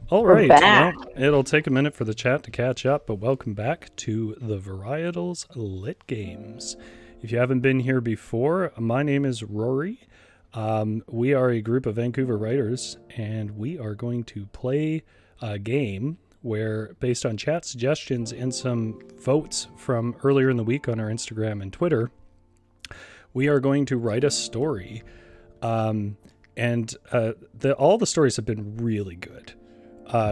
All We're right. back. Well, it'll take a minute for the chat to catch up, but welcome back to the Varietals Lit Games. If you haven't been here before, my name is Rory. We are a group of Vancouver writers, and we are going to play a game where, based on chat suggestions and some votes from earlier in the week on our Instagram and Twitter, we are going to write a story. All the stories have been really good.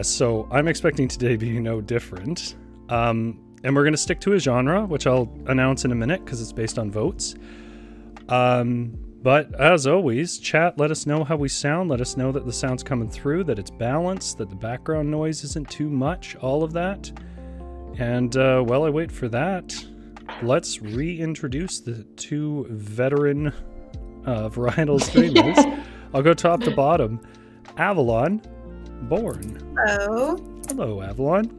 So I'm expecting today to be no different. And we're going to stick to a genre, which I'll announce in a minute because it's based on votes. But as always, chat, let us know how we sound. Let us know that the sound's coming through, that it's balanced, that the background noise isn't too much, all of that. And while I wait for that, let's reintroduce the two veteran varietal streamers. I'll go top to bottom. Avalon, Born. Hello. Hello, Avalon.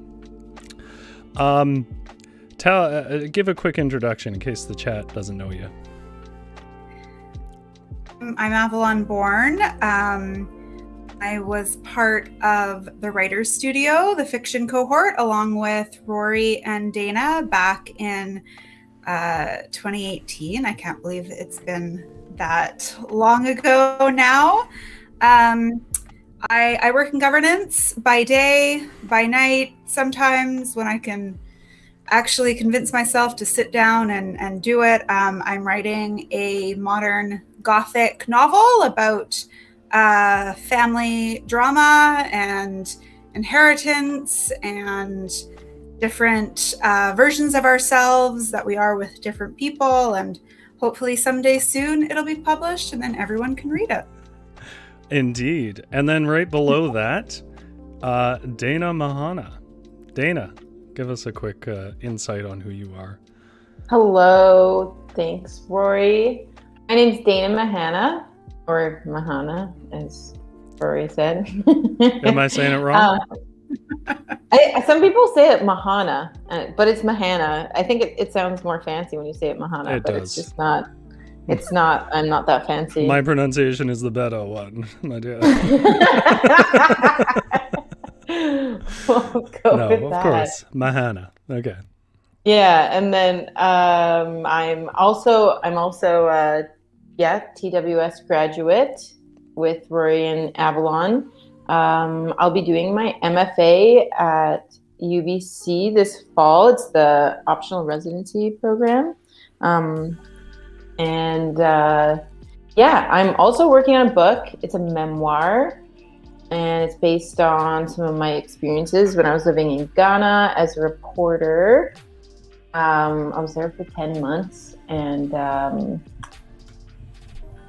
Give a quick introduction in case the chat doesn't know you. I'm Avalon Bourne. I was part of the Writers Studio, the fiction cohort, along with Rory and Dana back in 2018. I can't believe it's been that long ago now. I work in governance by day, by night, sometimes when I can actually convince myself to sit down and do it. I'm writing a modern Gothic novel about family drama and inheritance and different versions of ourselves that we are with different people. And hopefully someday soon it'll be published and then everyone can read it. Indeed. And then right below that, Dana Mahana. Dana, give us a quick insight on who you are. Hello. Thanks, Rory. My name's Dana Mahana, or Mahana, as Rory said. Am I saying it wrong? Some people say it Mahana, but it's Mahana. I think it sounds more fancy when you say it Mahana, but does. It's just not. It's not. I'm not that fancy. My pronunciation is the better one. My dear. We'll go No, with of that. course. Mahana. Okay. Yeah, and then I'm also a TWS graduate with Rory and Avalon. I'll be doing my MFA at UBC this fall. It's the optional residency program. I'm also working on a book. It's a memoir, and it's based on some of my experiences when I was living in Ghana as a reporter. I was there for 10 months, and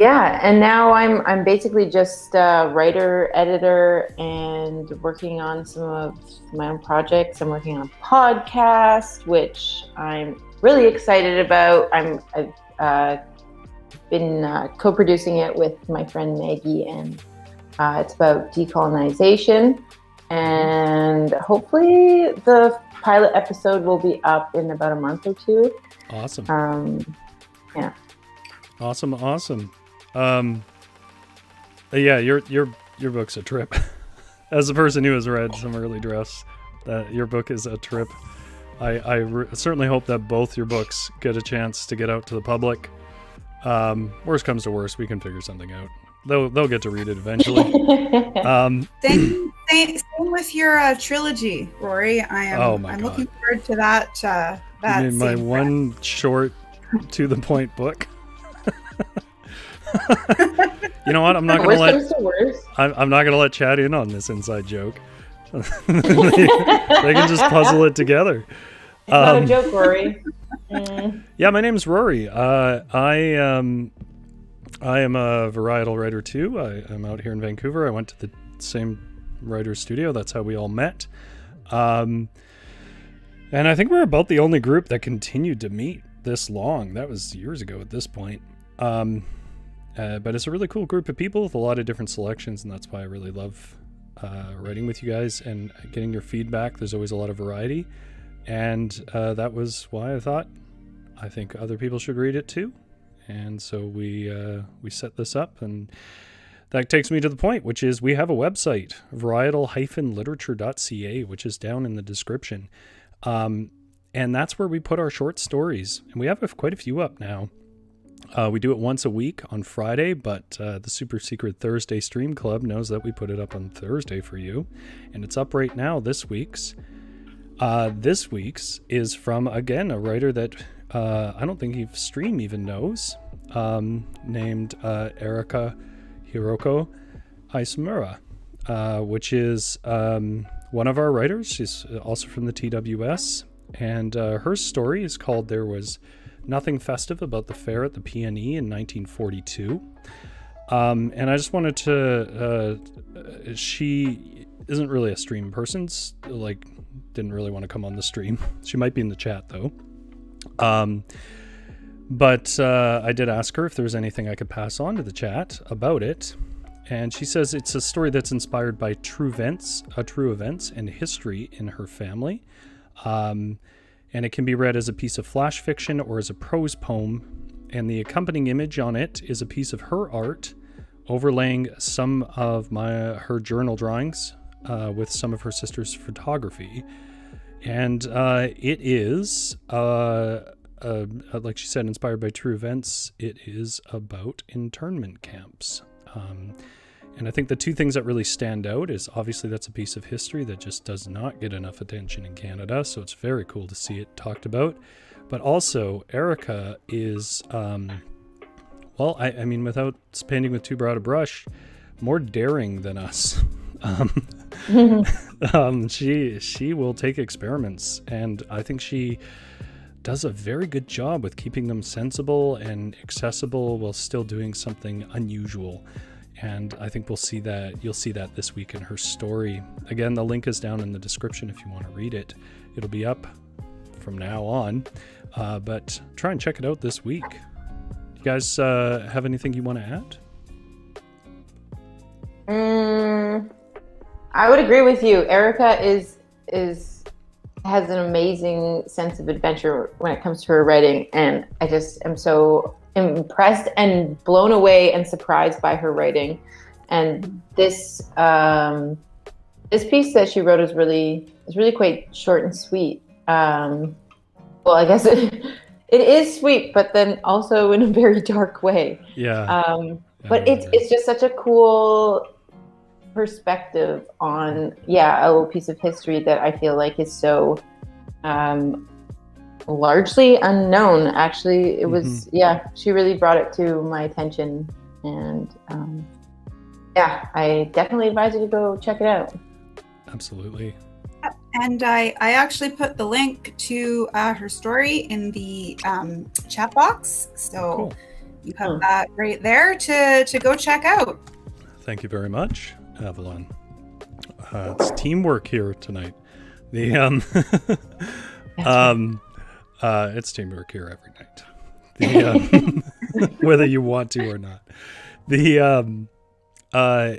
now I'm basically just a writer, editor, and working on some of my own projects. I'm working on a podcast, which I'm really excited about. I've been co-producing it with my friend Maggie, and it's about decolonization. And hopefully the pilot episode will be up in about a month or two. Awesome. Yeah. Awesome. Yeah, your book's a trip. As a person who has read some early drafts, your book is a trip. I certainly hope that both your books get a chance to get out to the public. Worst comes to worst, we can figure something out. They'll get to read it eventually. Same with your trilogy, Rory. I'm looking forward to that. You mean my one short, to the point book? You know what? I'm not gonna let Chad in on this inside joke. They can just puzzle it together. It's not a joke, Rory. Yeah, my name's Rory. I am a varietal writer too. I'm out here in Vancouver. I went to the same writer's studio. That's how we all met. And I think we're about the only group that continued to meet this long. That was years ago at this point. But it's a really cool group of people with a lot of different selections, and that's why I really love writing with you guys and getting your feedback. There's always a lot of variety, and that was why I think other people should read it too. And so we set this up, and that takes me to the point, which is we have a website, varietal-literature.ca, which is down in the description. And that's where we put our short stories. And we have quite a few up now. We do it once a week on Friday, but the super secret Thursday stream club knows that we put it up on Thursday for you. And it's up right now, this week's. This week's is from, again, a writer that I don't think Stream even knows, named Erika Hiroko Aisumura, which is one of our writers. She's also from the TWS, and her story is called There Was Nothing Festive About the Fair at the PNE in 1942. And I just wanted to, she isn't really a stream person, didn't really want to come on the stream. She might be in the chat though. But I did ask her if there was anything I could pass on to the chat about it. And she says it's a story that's inspired by true events and history in her family. And it can be read as a piece of flash fiction or as a prose poem. And the accompanying image on it is a piece of her art overlaying some of her journal drawings with some of her sister's photography. And it is, like she said, inspired by true events. It is about internment camps. And I think the two things that really stand out is obviously that's a piece of history that just does not get enough attention in Canada. So it's very cool to see it talked about. But also, Erika is, well, I mean, without painting with too broad a brush, more daring than us. She will take experiments, and I think she does a very good job with keeping them sensible and accessible while still doing something unusual. And I think you'll see that this week in her story. Again, the link is down in the description if you want to read it. It'll be up from now on, but try and check it out this week. You guys have anything you want to add? I would agree with you. Erika has an amazing sense of adventure when it comes to her writing, and I just am so impressed and blown away and surprised by her writing. And this piece that she wrote is really quite short and sweet. Well, I guess it is sweet, but then also in a very dark way. Yeah. But it's just such a cool perspective on a little piece of history that I feel like is so largely unknown. Actually, it was she really brought it to my attention, and I definitely advise you to go check it out. Absolutely. And I actually put the link to her story in the chat box, so cool. You have that right there to go check out. Thank you very much, Avalon. It's teamwork here tonight. It's teamwork here every night. Whether you want to or not. I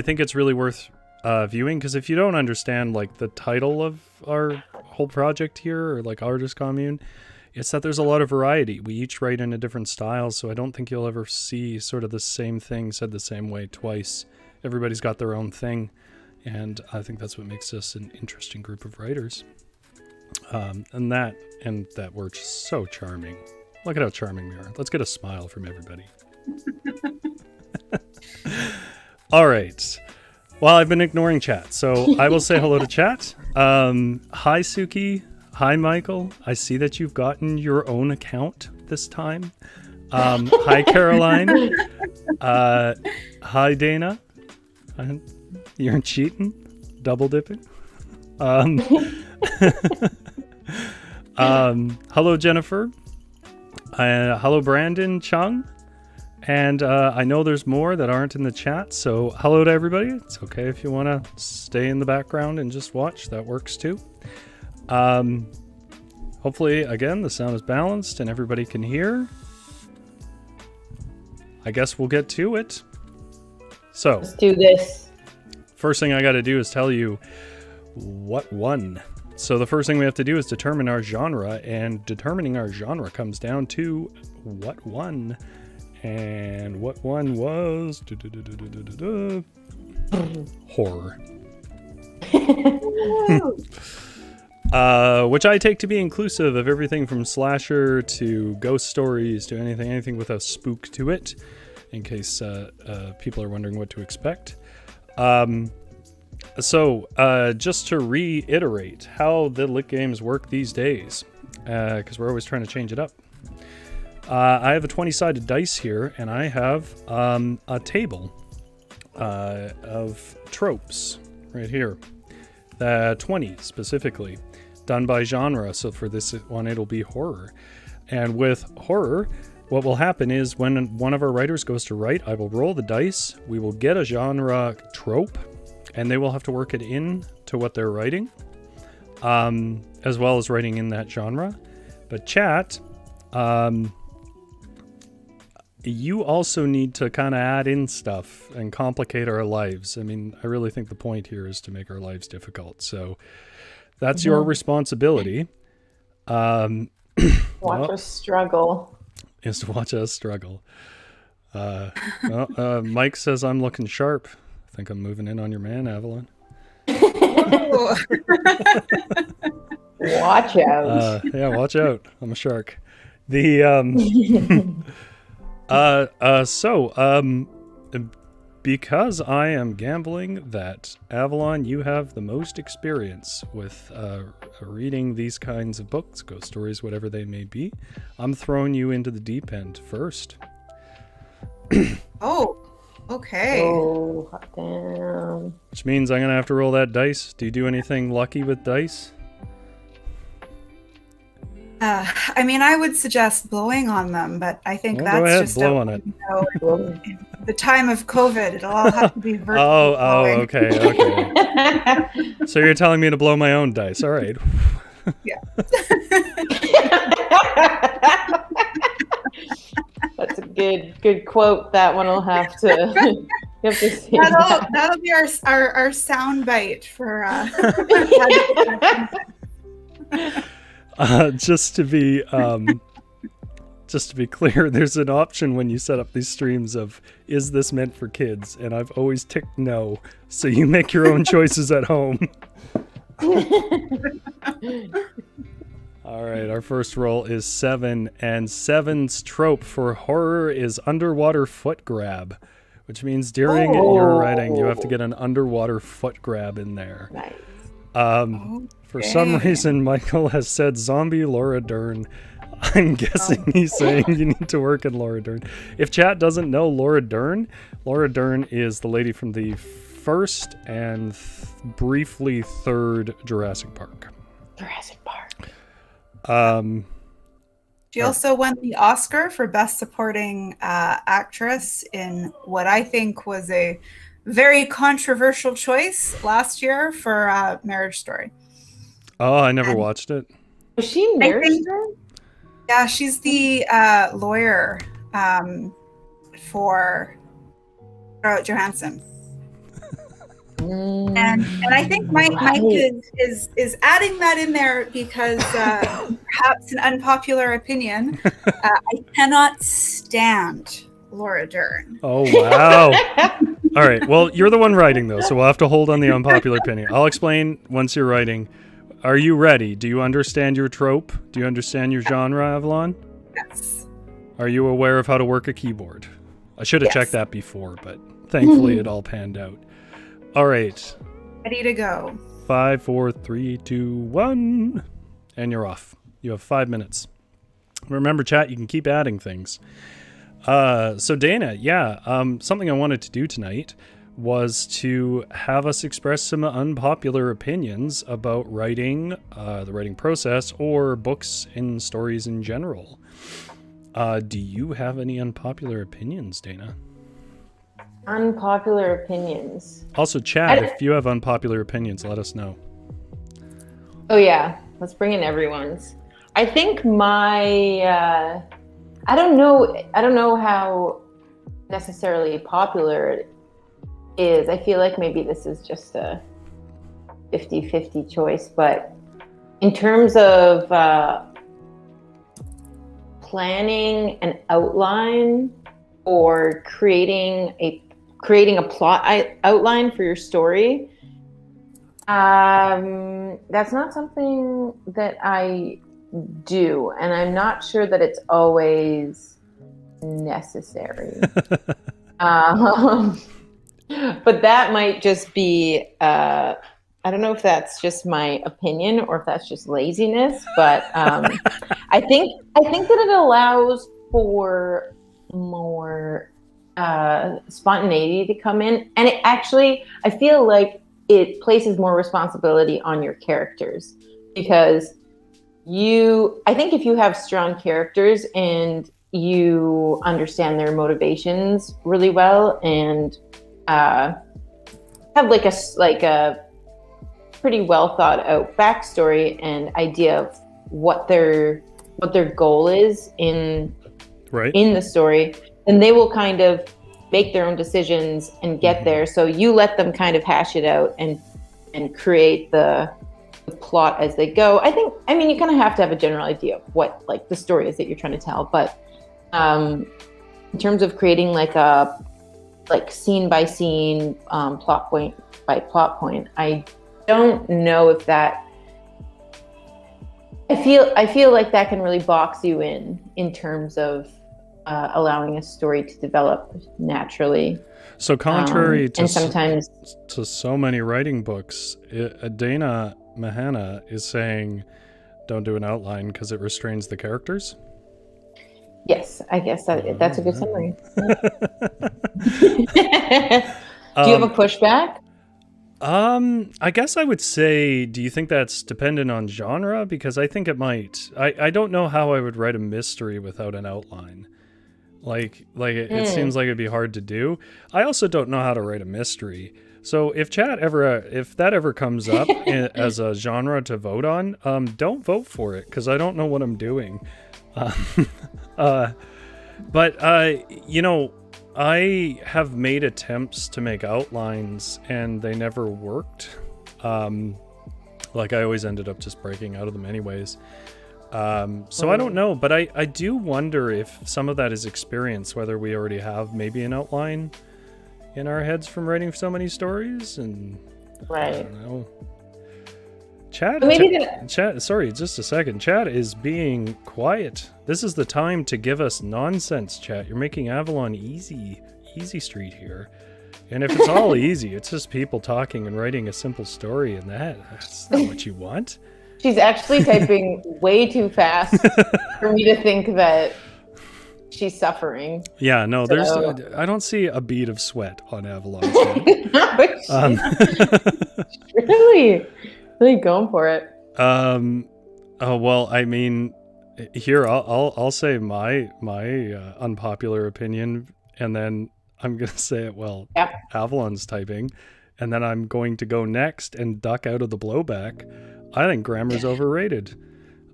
think it's really worth viewing, because if you don't understand like the title of our whole project here, or like Artist Commune, it's that there's a lot of variety. We each write in a different style, so I don't think you'll ever see sort of the same thing said the same way twice. Everybody's got their own thing, and I think that's what makes us an interesting group of writers. And that we're just so charming. Look at how charming we are. Let's get a smile from everybody. All right. Well, I've been ignoring chat, so I will say hello to chat. Hi, Suki. Hi, Michael. I see that you've gotten your own account this time. Hi, Caroline. Hi, Dana. You're cheating? Double dipping? Hello, Jennifer. Hello, Brandon Chung. And I know there's more that aren't in the chat, so hello to everybody. It's okay if you want to stay in the background and just watch. That works too. Hopefully, again, the sound is balanced and everybody can hear. I guess we'll get to it. So, let's do this. First thing I got to do is tell you what won. So the first thing we have to do is determine our genre, and determining our genre comes down to what won. And what one was horror. Which I take to be inclusive of everything from slasher to ghost stories to anything with a spook to it, in case people are wondering what to expect. So just to reiterate how the lit games work these days, because we're always trying to change it up. I have a 20-sided dice here, and I have a table of tropes right here. 20 specifically, done by genre. So for this one, it'll be horror. And with horror, what will happen is when one of our writers goes to write, I will roll the dice, we will get a genre trope, and they will have to work it in to what they're writing, as well as writing in that genre. But chat, you also need to kind of add in stuff and complicate our lives. I mean, I really think the point here is to make our lives difficult. So that's your responsibility. Watch us struggle. Is to watch us struggle. Mike says I'm looking sharp. I think I'm moving in on your man, Avalon. Watch out. Yeah, watch out. I'm a shark. The because I am gambling that Avalon, you have the most experience with reading these kinds of books, ghost stories, whatever they may be, I'm throwing you into the deep end first. Oh, okay. Oh, damn. Which means I'm going to have to roll that dice. Do you do anything lucky with dice? I mean, I would suggest blowing on them, but I think Well, that's go ahead, just blow on it. The time of COVID. It'll all have to be virtual. Oh, okay. So you're telling me to blow my own dice. All right. Yeah. That's a good quote. That one will have to. You have to see That'll be our sound bite for. Just to be clear, there's an option when you set up these streams of, is this meant for kids? And I've always ticked no, so you make your own choices at home. All right, our first roll is 7, and 7's trope for horror is underwater foot grab, which means during your writing, you have to get an underwater foot grab in there. Nice. For some reason, Michael has said zombie Laura Dern. I'm guessing he's saying you need to work in Laura Dern. If chat doesn't know Laura Dern is the lady from the first and briefly third Jurassic Park. She also won the Oscar for Best Supporting Actress in what I think was a very controversial choice last year for Marriage Story. Oh, I never watched it. Was she married? Yeah, she's the lawyer for Scarlett Johansson. And I think Mike is adding that in there because perhaps an unpopular opinion. I cannot stand Laura Dern. Oh, wow. All right. Well, you're the one writing, though, so we'll have to hold on the unpopular opinion. I'll explain once you're writing. Are you ready? Do you understand your trope? Do you understand your genre, Avalon? Yes. Are you aware of how to work a keyboard? I should have checked that before, but thankfully it all panned out. All right. Ready to go. 5, 4, 3, 2, 1. And you're off. You have 5 minutes. Remember, chat, you can keep adding things. So Dana, something I wanted to do tonight was to have us express some unpopular opinions about writing, the writing process, or books and stories in general. Do you have any unpopular opinions, Dana? Unpopular opinions. Also, chat, if you have unpopular opinions, let us know. Oh yeah, let's bring in everyone's. I think my, I don't know how necessarily popular it is. I feel like maybe this is just a 50-50 choice, but in terms of planning an outline or creating a plot outline for your story, that's not something that I do, and I'm not sure that it's always necessary. But that might just be I don't know if that's just my opinion or if that's just laziness, but I think that it allows for more spontaneity to come in, and it actually, I feel like it places more responsibility on your characters, because I think if you have strong characters and you understand their motivations really well and have like a pretty well thought out backstory and idea of what their goal is in the story, then they will kind of make their own decisions and get there. So you let them kind of hash it out and create the plot as they go. I mean, you kind of have to have a general idea of what like the story is that you're trying to tell, but in terms of creating like a scene by scene, plot point by plot point, I don't know if that. I feel like that can really box you in terms of allowing a story to develop naturally. So contrary to sometimes to so many writing books, Dana Mahana is saying, don't do an outline because it restrains the characters. Yes, I guess that's a good summary. Do you have a pushback? I guess I would say, do you think that's dependent on genre? Because I think it might. I don't know how I would write a mystery without an outline. It seems like it'd be hard to do. I also don't know how to write a mystery. So if that ever comes up as a genre to vote on, don't vote for it because I don't know what I'm doing. But I have made attempts to make outlines and they never worked. I always ended up just breaking out of them anyways. So I don't know, but I do wonder if some of that is experience, whether we already have maybe an outline in our heads from writing so many stories, and right. I don't know. Chat, sorry, just a second. Chat is being quiet. This is the time to give us nonsense, chat. You're making Avalon easy street here. And if it's all easy, it's just people talking and writing a simple story, and that's not what you want. She's actually typing way too fast for me to think that she's suffering. Yeah, no, I don't see a bead of sweat on Avalon. Really going for it. Oh well, I mean, here I'll say my unpopular opinion, and then I'm gonna say it. Well, yep. Avalon's typing, and then I'm going to go next and duck out of the blowback. I think grammar's overrated.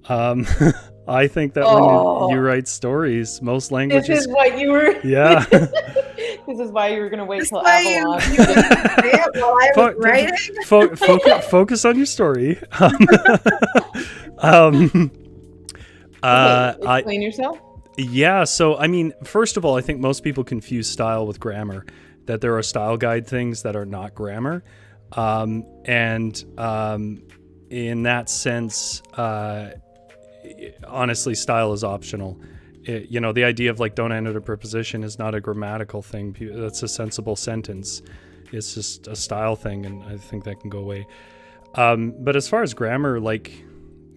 I think that when you write stories, most languages. This is what you were. Yeah. This is why you were going to wait till Avalon. Focus on your story. Explain yourself. Yeah. So, I mean, first of all, I think most people confuse style with grammar. That there are style guide things that are not grammar, in that sense, honestly, style is optional. The idea of don't end at a preposition is not a grammatical thing. That's a sensible sentence. It's just a style thing, and I think that can go away. But as far as grammar,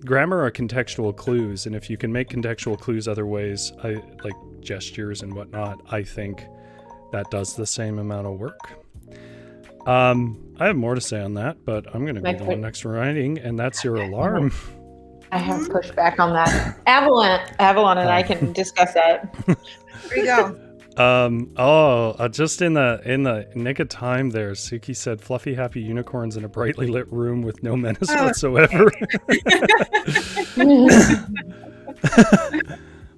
grammar are contextual clues, and if you can make contextual clues other ways, like gestures and whatnot, I think that does the same amount of work. I have more to say on that, but I'm going to be the one next writing, and that's your alarm. I have pushback on that. Avalon and I can discuss that. There you go. Just in the nick of time there, Suki said fluffy happy unicorns in a brightly lit room with no menace whatsoever.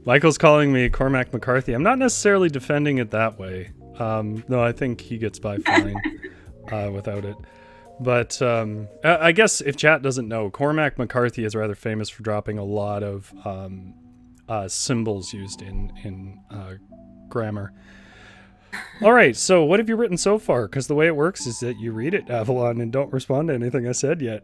Michael's calling me Cormac McCarthy. I'm not necessarily defending it that way. No, I think he gets by fine without it. But I guess if chat doesn't know, Cormac McCarthy is rather famous for dropping a lot of symbols used in grammar. All right, so what have you written so far? Because the way it works is that you read it, Avalon, and don't respond to anything I said yet.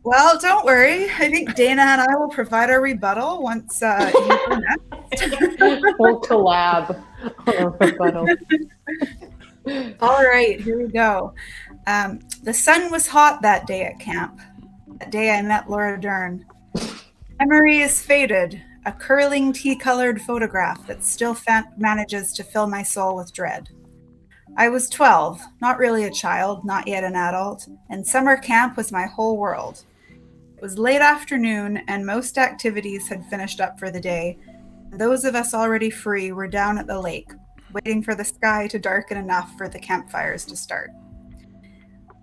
Well, don't worry. I think Dana and I will provide our rebuttal once you go next. We'll collab on our rebuttal. All right, here we go. The sun was hot that day at camp. That day I met Laura Dern. Memory is faded, a curling tea-colored photograph that still manages to fill my soul with dread. I was 12, not really a child, not yet an adult, and summer camp was my whole world. It was late afternoon, and most activities had finished up for the day. Those of us already free were down at the lake, waiting for the sky to darken enough for the campfires to start.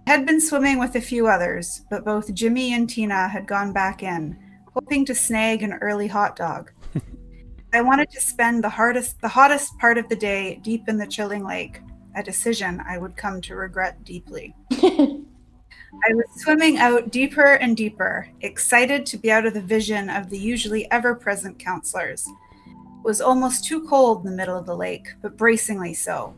I had been swimming with a few others, but both Jimmy and Tina had gone back in, hoping to snag an early hot dog. I wanted to spend the hottest part of the day deep in the chilling lake, a decision I would come to regret deeply. I was swimming out deeper and deeper, excited to be out of the vision of the usually ever-present counselors. It was almost too cold in the middle of the lake, but bracingly so.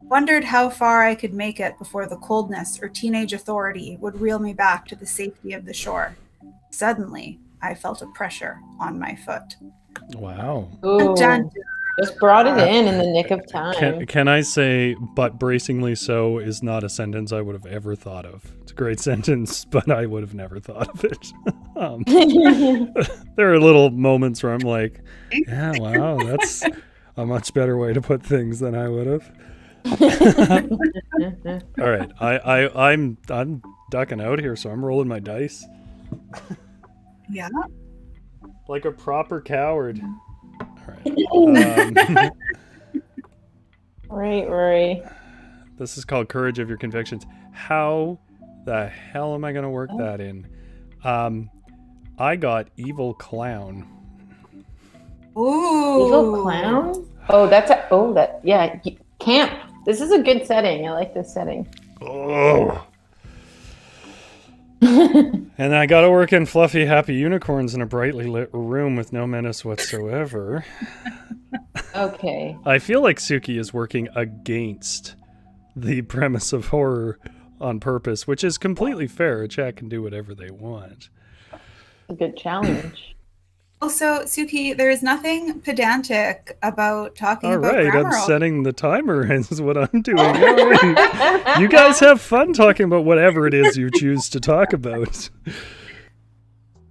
Wondered how far I could make it before the coldness or teenage authority would reel me back to the safety of the shore. Suddenly, I felt a pressure on my foot. Wow. Ooh, just brought it in the nick of time. Can I say, but bracingly so is not a sentence I would have ever thought of. It's a great sentence, but I would have never thought of it. There are little moments where I'm like, yeah, wow, that's a much better way to put things than I would have. All right, I'm ducking out here, so I'm rolling my dice. Yeah. Like a proper coward. All right. Right, Rory. This is called Courage of Your Convictions. How the hell am I going to work that in? I got Evil Clown. Ooh. Evil Clown? Yeah, camp. This is a good setting. I like this setting. Oh. And I got to work in fluffy, happy unicorns in a brightly lit room with no menace whatsoever. Okay. I feel like Suki is working against the premise of horror on purpose, which is completely fair. A chat can do whatever they want. A good challenge. Also, Suki, there is nothing pedantic about talking about grammar. All right, I'm setting the timer is what I'm doing. All right. You guys have fun talking about whatever it is you choose to talk about.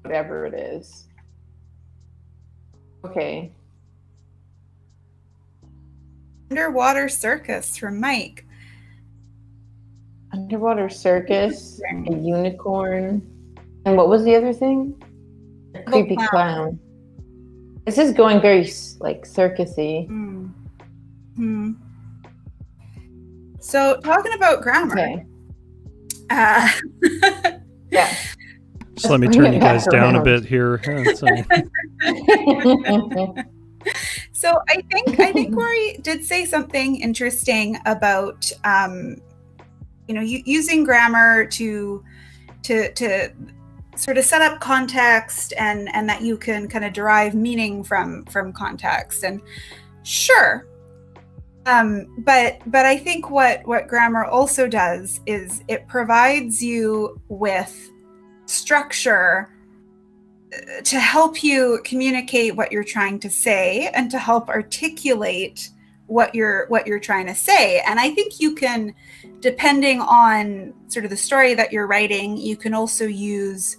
Whatever it is. Okay. Underwater circus from Mike. Underwater circus, a unicorn, and what was the other thing? A creepy clown. This is going very like circusy. So talking about grammar. Okay. Yeah. Just let me turn you guys down a bit here. Sorry. So I think Rory did say something interesting about using grammar to sort of set up context and that you can kind of derive meaning from context. And sure. But I think what grammar also does is it provides you with structure to help you communicate what you're trying to say and to help articulate what you're trying to say. And I think you can, depending on sort of the story that you're writing, you can also use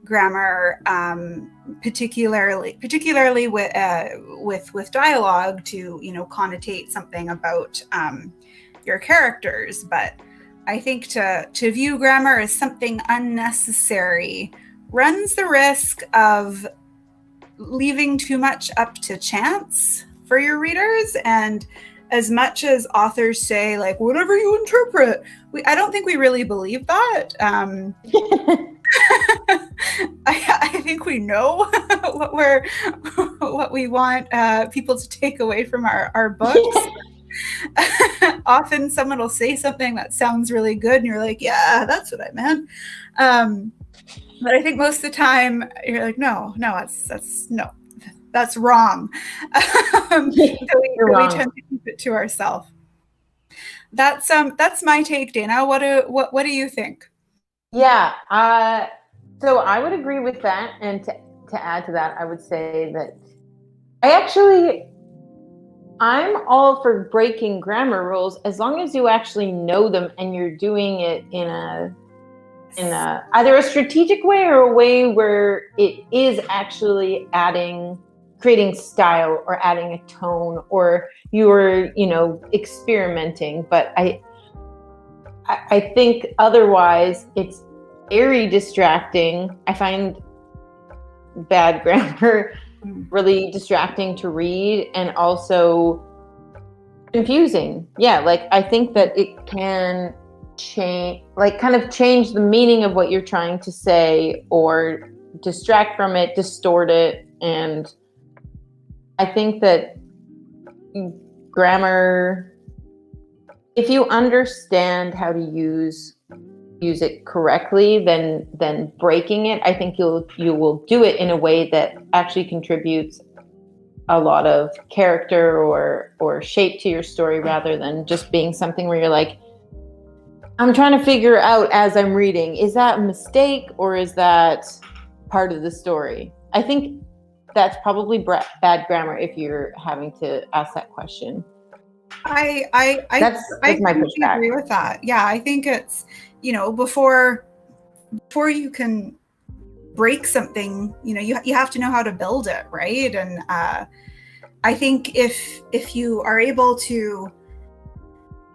grammar, particularly with dialogue to connotate something about your characters. But I think to view grammar as something unnecessary runs the risk of leaving too much up to chance for your readers. And as much as authors say, like, whatever you interpret, I don't think we really believe that. I think we know what we want people to take away from our books. Often someone will say something that sounds really good and you're like, yeah, that's what I meant. But I think most of the time you're like, no, that's no. that's wrong. You're We wrong. tend to keep it to ourselves. That's my take, Dana. What do you think? Yeah. So I would agree with that, and to add to that, I would say that I'm all for breaking grammar rules as long as you actually know them and you're doing it in a either a strategic way or a way where it is actually creating style or adding a tone, or you're experimenting. But I think otherwise it's very distracting. I find bad grammar really distracting to read, and also confusing. Yeah, like I think that it can change the meaning of what you're trying to say, or distract from it, distort it. And I think that grammar, if you understand how to use it correctly, then breaking it, I think you will do it in a way that actually contributes a lot of character or shape to your story, rather than just being something where you're like, I'm trying to figure out as I'm reading, is that a mistake or is that part of the story? I think that's probably bad grammar if you're having to ask that question. I my pushback. agree with that. Yeah, I think it's, before you can break something, you have to know how to build it, right? And I think if you are able to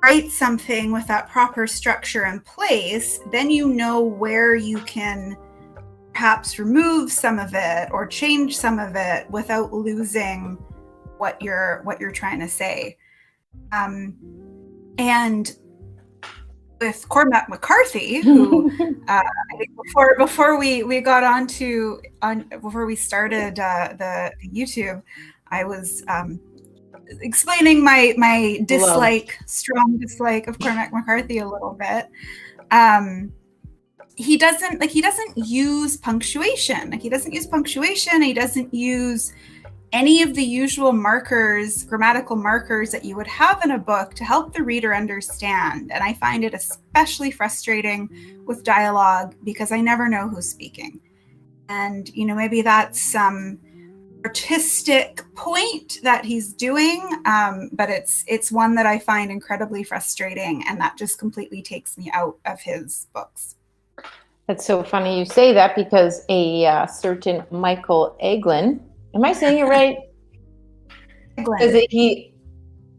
write something with that proper structure in place, then you know where you can perhaps remove some of it or change some of it without losing what you're trying to say. And with Cormac McCarthy, who I think before we got before we started the YouTube, I was explaining my strong dislike of Cormac McCarthy a little bit. He doesn't use punctuation. He doesn't use any of the usual grammatical markers that you would have in a book to help the reader understand. And I find it especially frustrating with dialogue because I never know who's speaking. And, maybe that's some artistic point that he's doing, but it's one that I find incredibly frustrating, and that just completely takes me out of his books. That's so funny you say that, because a certain Michael Eglin, am I saying it right? Because he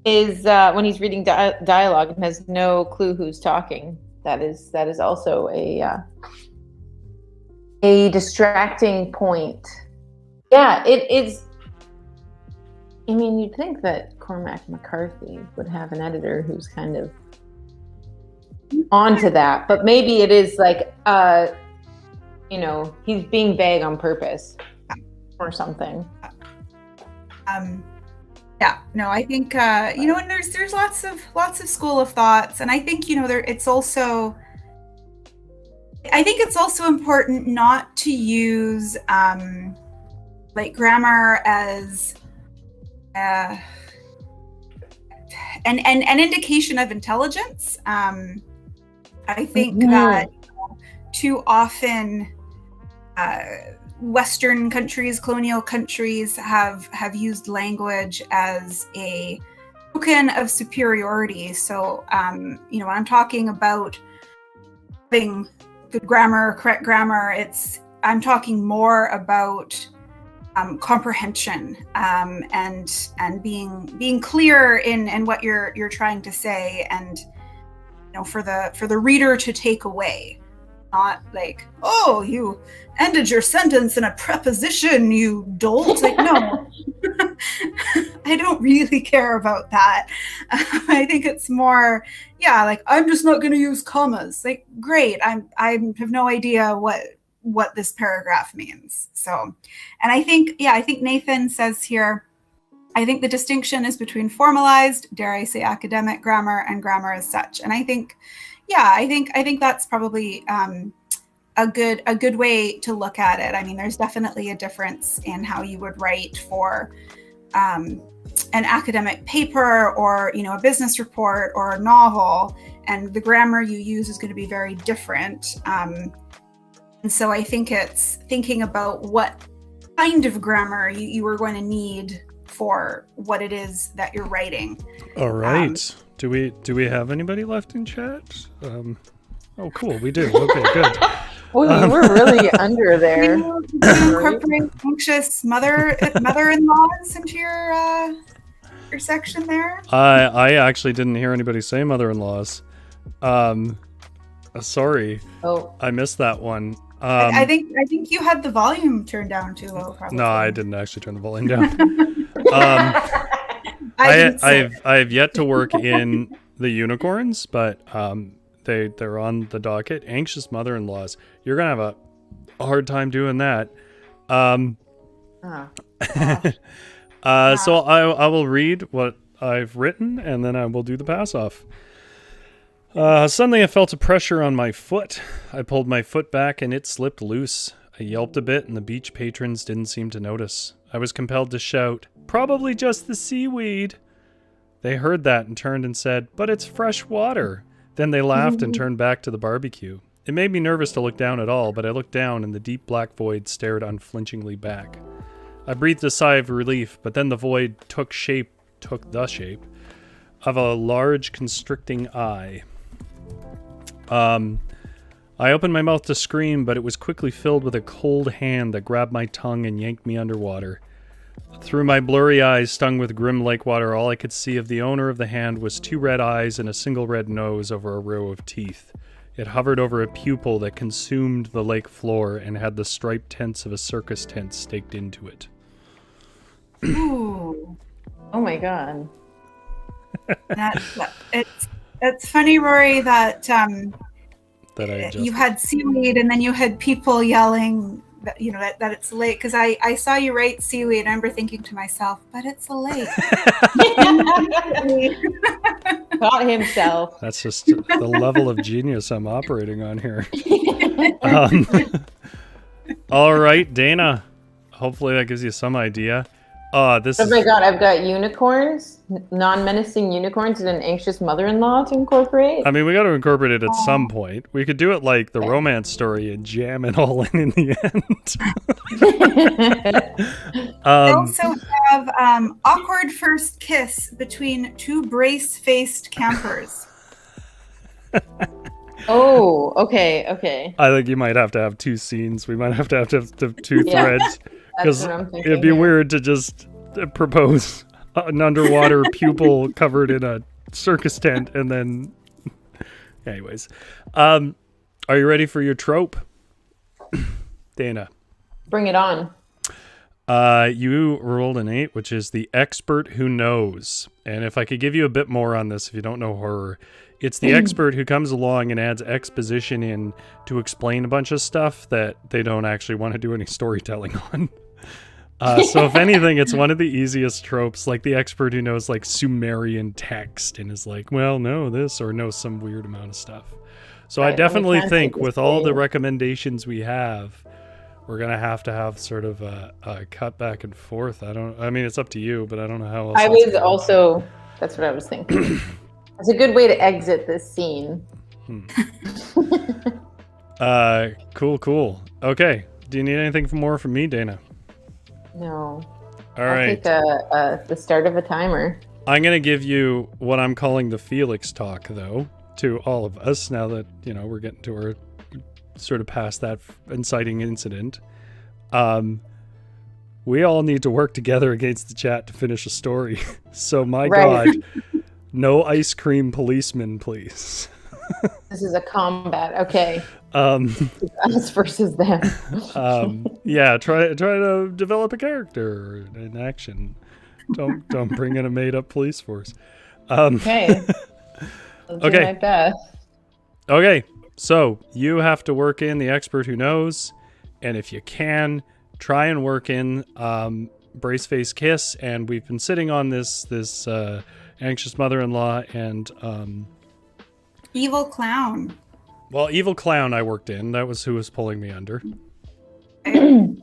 is when he's reading dialogue and has no clue who's talking. That is also a distracting point. Yeah, it is. I mean, you'd think that Cormac McCarthy would have an editor who's kind of onto that, but maybe it is like, he's being vague on purpose or something. Yeah, no, I think and there's lots of school of thoughts, and I think it's also important not to use grammar as an indication of intelligence. I think that too often Western countries, colonial countries have used language as a token of superiority. So, when I'm talking about having good grammar, correct grammar, I'm talking more about comprehension and being clear in what you're trying to say, and for the reader to take away. Not like, oh, you ended your sentence in a preposition, you dolt. Like, no, I don't really care about that. I think it's more, like, I'm just not going to use commas. Like, great, I have no idea what this paragraph means. So, and I think Nathan says here, I think the distinction is between formalized, dare I say, academic grammar and grammar as such. And I think, I think that's probably a good way to look at it. I mean, there's definitely a difference in how you would write for an academic paper or, a business report or a novel, and the grammar you use is going to be very different. And so I think it's thinking about what kind of grammar you are going to need for what it is that you're writing. All right. Do we have anybody left in chat? Oh, cool. We do. Okay, good. Well, you were really under there. You incorporate anxious mother-in-laws into your section there. I actually didn't hear anybody say mother-in-laws. Sorry. Oh, I missed that one. I think you had the volume turned down too low. Probably. No, I didn't actually turn the volume down. I have yet to work in the unicorns, but they're on the docket. Anxious mother-in-laws. You're gonna have a hard time doing that. So I will read what I've written, and then I will do the pass-off. Suddenly I felt a pressure on my foot. I pulled my foot back and it slipped loose. I yelped a bit and the beach patrons didn't seem to notice. I was compelled to shout, "Probably just the seaweed." They heard that and turned and said, "But it's fresh water." Then they laughed and turned back to the barbecue. It made me nervous to look down at all, but I looked down and the deep black void stared unflinchingly back. I breathed a sigh of relief, but then the void took the shape of a large constricting eye. I opened my mouth to scream, but it was quickly filled with a cold hand that grabbed my tongue and yanked me underwater. Through my blurry eyes stung with grim lake water, all I could see of the owner of the hand was 2 red eyes and a single red nose over a row of teeth. It hovered over a pupil that consumed the lake floor and had the striped tents of a circus tent staked into it. Ooh. Oh my god. It's funny, Rory, that you had seaweed and then you had people yelling that, that it's a lake. Because I saw you write seaweed and I remember thinking to myself, but it's a lake. Caught himself. That's just the level of genius I'm operating on here. All right, Dana. Hopefully that gives you some idea. Oh my god, I've got unicorns, non-menacing unicorns, and an anxious mother-in-law to incorporate. I mean, we got to incorporate it at some point. We could do it like the romance story and jam it all in the end. We also have awkward first kiss between 2 brace-faced campers. Oh, okay. I think you might have to have 2 scenes. We might have to have 2 threads. Because it'd be weird to just propose an underwater pupil covered in a circus tent and then... Anyways. Are you ready for your trope? Dana. Bring it on. You rolled an 8, which is the expert who knows. And if I could give you a bit more on this, if you don't know horror, it's the expert who comes along and adds exposition in to explain a bunch of stuff that they don't actually want to do any storytelling on. So if anything, it's one of the easiest tropes, like the expert who knows like Sumerian text and is like, well, know this or know some weird amount of stuff. So right, I definitely think with all the recommendations we have, we're going to have sort of a cut back and forth. I mean, it's up to you, but I don't know how else. That's what I was thinking. It's a good way to exit this scene. Cool. Okay. Do you need anything more from me, Dana? No. All right. I'll take the start of a timer. I'm going to give you what I'm calling the Felix talk, though, to all of us, now that, we're getting to our sort of past that inciting incident. We all need to work together against the chat to finish a story. So, God, no ice cream policeman, please. This is a combat. Okay. Us versus them. Yeah, try to develop a character in action. Don't bring in a made up police force. Okay. I'll do my best. Okay. So you have to work in the expert who knows, and if you can, try and work in brace face kiss. And we've been sitting on this anxious mother-in-law and evil clown. Well, Evil Clown I worked in. That was who was pulling me under. Well,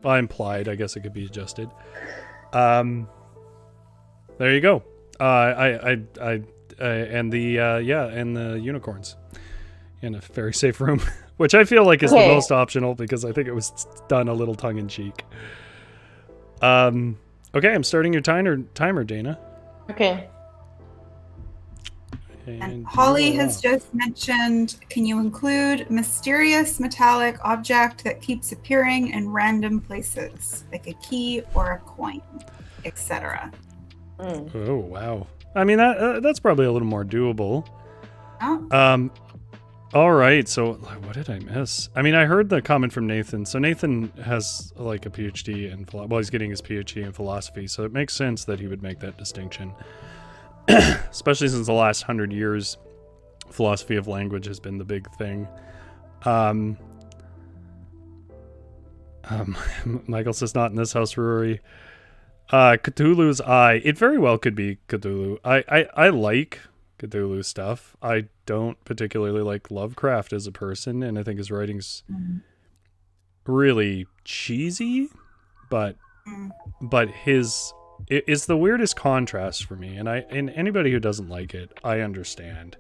I implied. I guess it could be adjusted. There you go. And the unicorns in a very safe room, which I feel like is the most optional because I think it was done a little tongue in cheek. Okay, I'm starting your timer, Dana. Okay. And Holly has just mentioned, can you include mysterious metallic object that keeps appearing in random places, like a key or a coin, etc.? Oh, wow. I mean, that's probably a little more doable. Oh. All right, so what did I miss? I mean, I heard the comment from Nathan. So Nathan has like a PhD in he's getting his PhD in philosophy, so it makes sense that he would make that distinction. Especially since the last 100 years, philosophy of language has been the big thing. Michael says not in this house, Rory. Cthulhu's Eye. It very well could be Cthulhu. I like Cthulhu stuff. I don't particularly like Lovecraft as a person, and I think his writing's really cheesy, but it's the weirdest contrast for me, and anybody who doesn't like it, I understand.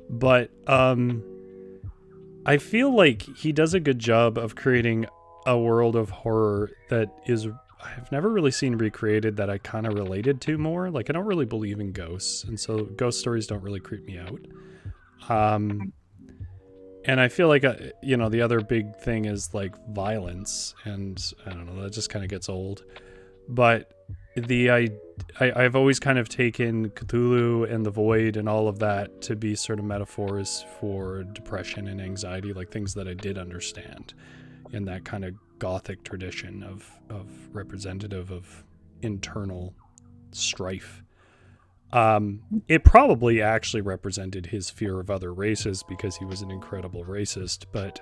But I feel like he does a good job of creating a world of horror that I've never really seen recreated that I kind of related to more. Like, I don't really believe in ghosts, and so ghost stories don't really creep me out. And I feel like, the other big thing is like violence, and I don't know, that just kind of gets old. But I've always kind of taken Cthulhu and the Void and all of that to be sort of metaphors for depression and anxiety, like things that I did understand in that kind of Gothic tradition of representative of internal strife. It probably actually represented his fear of other races because he was an incredible racist, but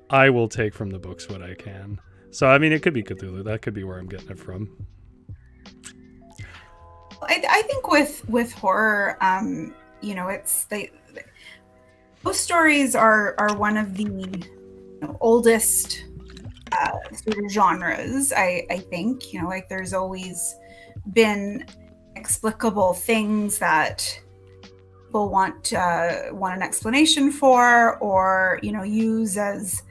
I will take from the books what I can. So, I mean, it could be Cthulhu. That could be where I'm getting it from. I think with horror, it's ghost stories are one of the oldest sort of genres. I think there's always been explicable things that people want an explanation for, or use as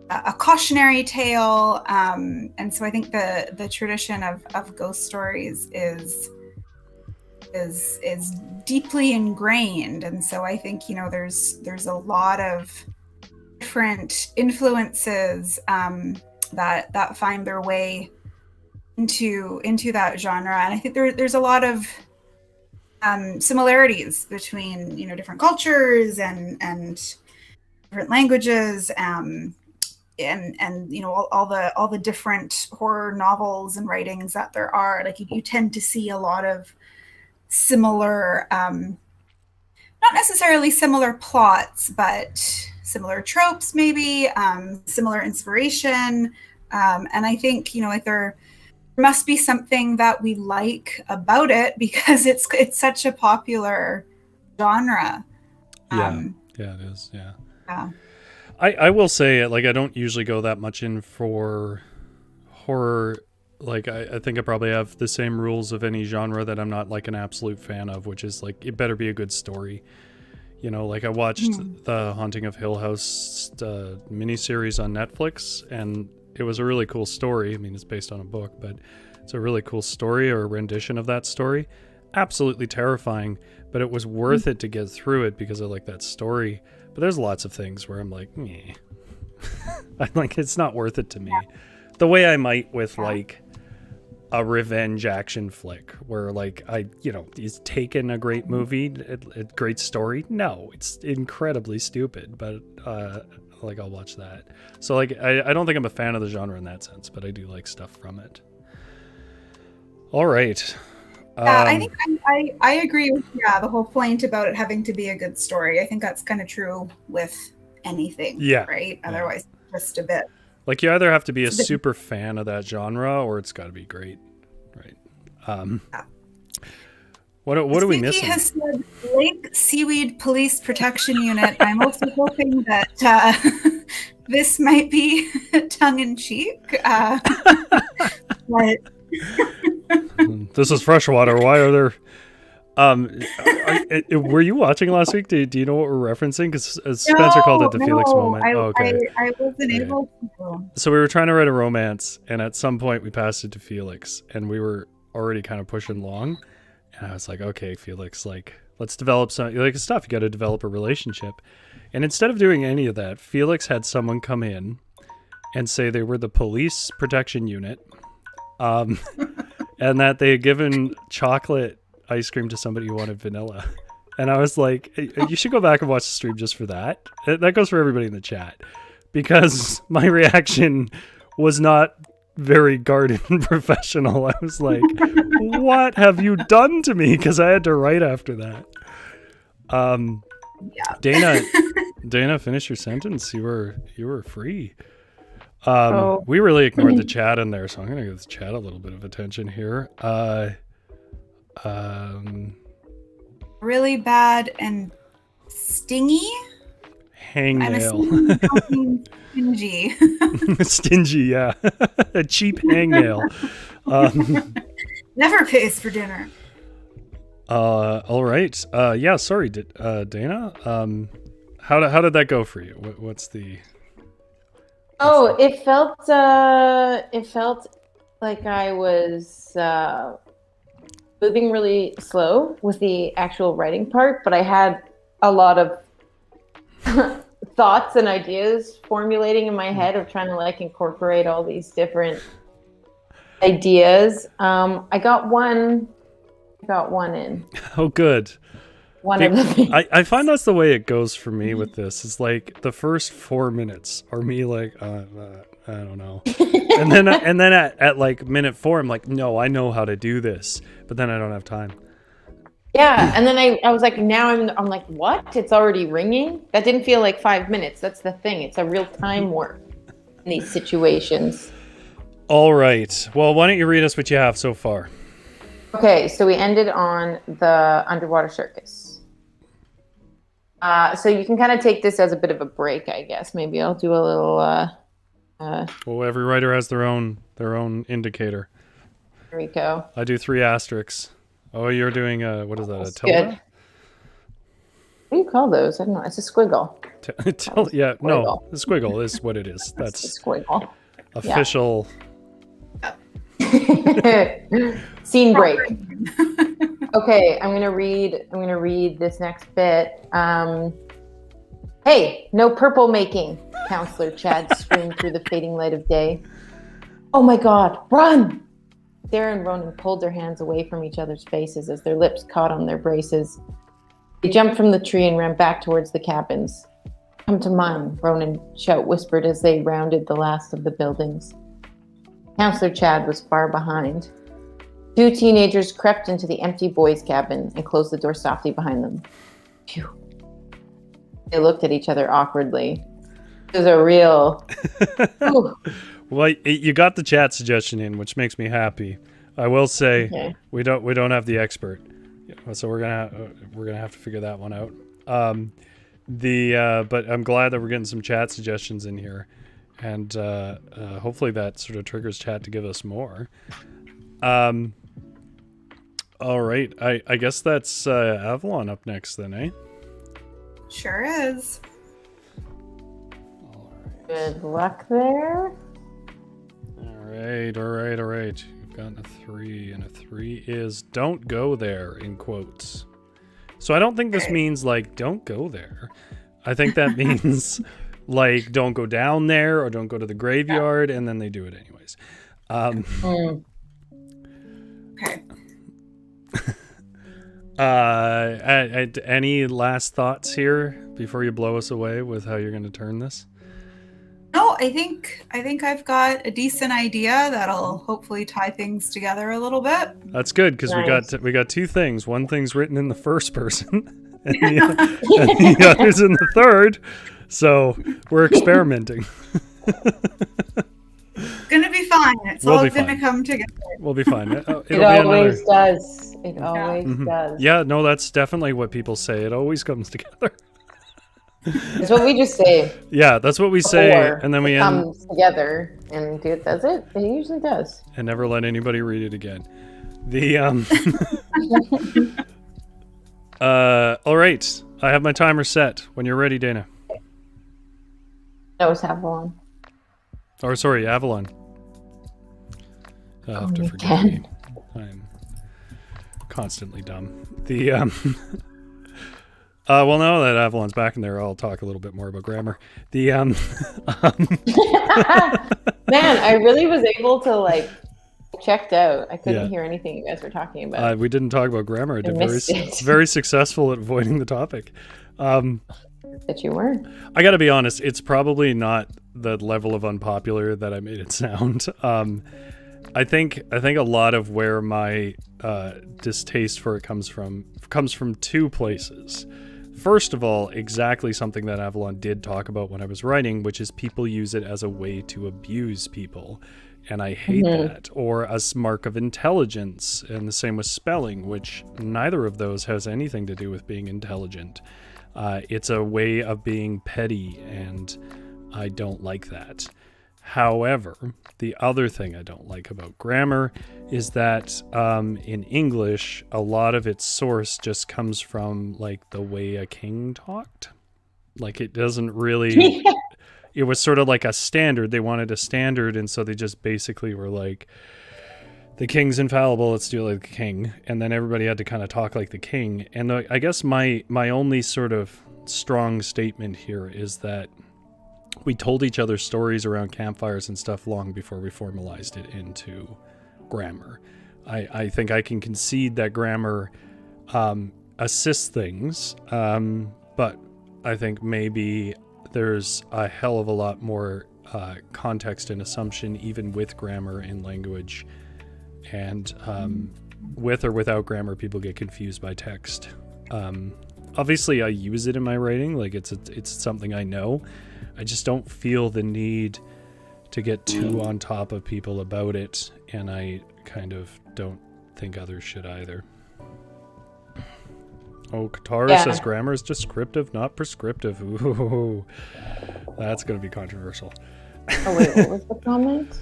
a cautionary tale, and so I think the tradition of ghost stories is deeply ingrained, and so I think there's a lot of different influences that find their way into that genre, and I think there's a lot of similarities between different cultures and different languages. And all the different horror novels and writings that there are, like you tend to see a lot of similar, not necessarily similar plots, but similar tropes, maybe similar inspiration. And I think there must be something that we like about it because it's such a popular genre. Yeah, it is. Yeah. I will say, like, I don't usually go that much in for horror. Like, I think I probably have the same rules of any genre that I'm not, like, an absolute fan of, which is, like, it better be a good story. Like, I watched the Haunting of Hill House miniseries on Netflix, and it was a really cool story. I mean, it's based on a book, but it's a really cool story, or a rendition of that story. Absolutely terrifying, but it was worth it to get through it because I like that story. But there's lots of things where I'm like, meh. I'm like, it's not worth it to me. The way I might with like a revenge action flick where like he's taken a great movie, a great story. No, it's incredibly stupid, but like I'll watch that. So like, I don't think I'm a fan of the genre in that sense, but I do like stuff from it. All right. Yeah, I think I agree with the whole point about it having to be a good story. I think that's kind of true with anything, right? Yeah. Otherwise, just a bit. Like you either have to be a super fan of that genre or it's got to be great, right? What are we Stinky missing? has said Lake Seaweed Police Protection Unit. I'm also hoping that this might be tongue-in-cheek. But This is freshwater. Why are there? Were you watching last week? Do you know what we're referencing? Because Spencer called it the Felix moment. I wasn't able to. So we were trying to write a romance, and at some point we passed it to Felix, and we were already kind of pushing along. And I was like, okay, Felix, like, let's develop some stuff. You got to develop a relationship. And instead of doing any of that, Felix had someone come in and say they were the police protection unit, and that they had given chocolate ice cream to somebody who wanted vanilla. And I was like, hey, you should go back and watch the stream just for that. That goes for everybody in the chat, because my reaction was not very garden professional. I was like, what have you done to me? Because I had to write after that. Yeah. Dana, finish your sentence. You were free. We really ignored the chat in there, so I'm gonna give the chat a little bit of attention here. Really bad and stingy. I'm Hangnail. assuming stingy. Stingy, yeah. A cheap hangnail. Never pays for dinner. All right. Yeah, sorry, Dana. How did that go for you? What's the... Oh, it felt like I was moving really slow with the actual writing part, but I had a lot of thoughts and ideas formulating in my head of trying to like incorporate all these different ideas. I got one in. Oh, good. One of the things. I find that's the way it goes for me with this. Is like the first 4 minutes are me like, I don't know. and then at like minute 4, I'm like, no, I know how to do this. But then I don't have time. Yeah, and then I was like, now I'm like, what? It's already ringing? That didn't feel like 5 minutes. That's the thing. It's a real time warp in these situations. All right. Well, why don't you read us what you have so far? Okay, so we ended on the underwater circus. So you can kind of take this as a bit of a break, I guess. Maybe I'll do a little... Well, every writer has their own indicator. Here we go. I do 3 asterisks. Oh, you're doing what is that? That's a tilde? good. What do you call those? I don't know. It's a squiggle. Yeah, Squiggle. no, the squiggle is what it is. That's a That's squiggle. official. Scene break. Okay, I'm gonna read this next bit. Hey, no purple making, Counselor Chad screamed through the fading light of day. Oh my God, run! Sarah and Ronan pulled their hands away from each other's faces as their lips caught on their braces. They jumped from the tree and ran back towards the cabins. Come to mine, Ronan Shout whispered as they rounded the last of the buildings. Counselor Chad was far behind. 2 teenagers crept into the empty boys' cabin and closed the door softly behind them. Phew. They looked at each other awkwardly. It was a real... Well, you got the chat suggestion in, which makes me happy. I will say we don't have the expert, so we're gonna have to figure that one out. But I'm glad that we're getting some chat suggestions in here, and hopefully that sort of triggers chat to give us more. All right, I guess that's Avalon up next then, eh? Sure is. Good luck there. All right. You've gotten a 3, and a 3 is "don't go there" in quotes. So I don't think this means like "don't go there." I think that means like "don't go down there" or "don't go to the graveyard," and then they do it anyways. Okay. Any last thoughts here before you blow us away with how you're going to turn this? No, I think I've got a decent idea that'll hopefully tie things together a little bit. That's good, because Nice. we got 2 things. One thing's written in the first person, and the other's in the third. So we're experimenting. Gonna be fun. fine. It's We'll all be going to fine. come together. We'll be fine. It'll It be another. always does. It always does. Yeah, no, that's definitely what people say. It always comes together. That's what we just say. Yeah, that's what we say, Before and then we it end comes together, and it does it. It usually does. and never let anybody read it again. The all right, I have my timer set. When you're ready, Dana. That was Avalon. Or sorry, Avalon. I'll have to you forgive can. me. I'm constantly dumb. The well, now that Avalon's back in there, I'll talk a little bit more about grammar. The Man, I really was able to checked out. I couldn't Yeah. hear anything you guys were talking about. we didn't talk about grammar. I did missed it. very successful at avoiding the topic. That you were. I got to be honest, it's probably not the level of unpopular that I made it sound. I think a lot of where my distaste for it comes from two places. First of all, exactly something that Avalon did talk about when I was writing, which is people use it as a way to abuse people. And I hate that. Or a mark of intelligence. And the same with spelling, which neither of those has anything to do with being intelligent. It's a way of being petty, and I don't like that. However, the other thing I don't like about grammar is that in English, a lot of its source just comes from the way a king talked. It doesn't really... It was sort of like a standard. They wanted a standard, and so they just basically were like, the king's infallible, let's do it like the king. And then everybody had to kind of talk like the king. And I guess my only sort of strong statement here is that we told each other stories around campfires and stuff long before we formalized it into grammar. I think I can concede that grammar assists things, but I think maybe there's a hell of a lot more context and assumption even with grammar in language. And with or without grammar, people get confused by text. Obviously, I use it in my writing. It's something I know. I just don't feel the need to get too on top of people about it, and I kind of don't think others should either. Oh, Katara says grammar is descriptive, not prescriptive. Ooh, that's going to be controversial. Oh wait, what was the comment?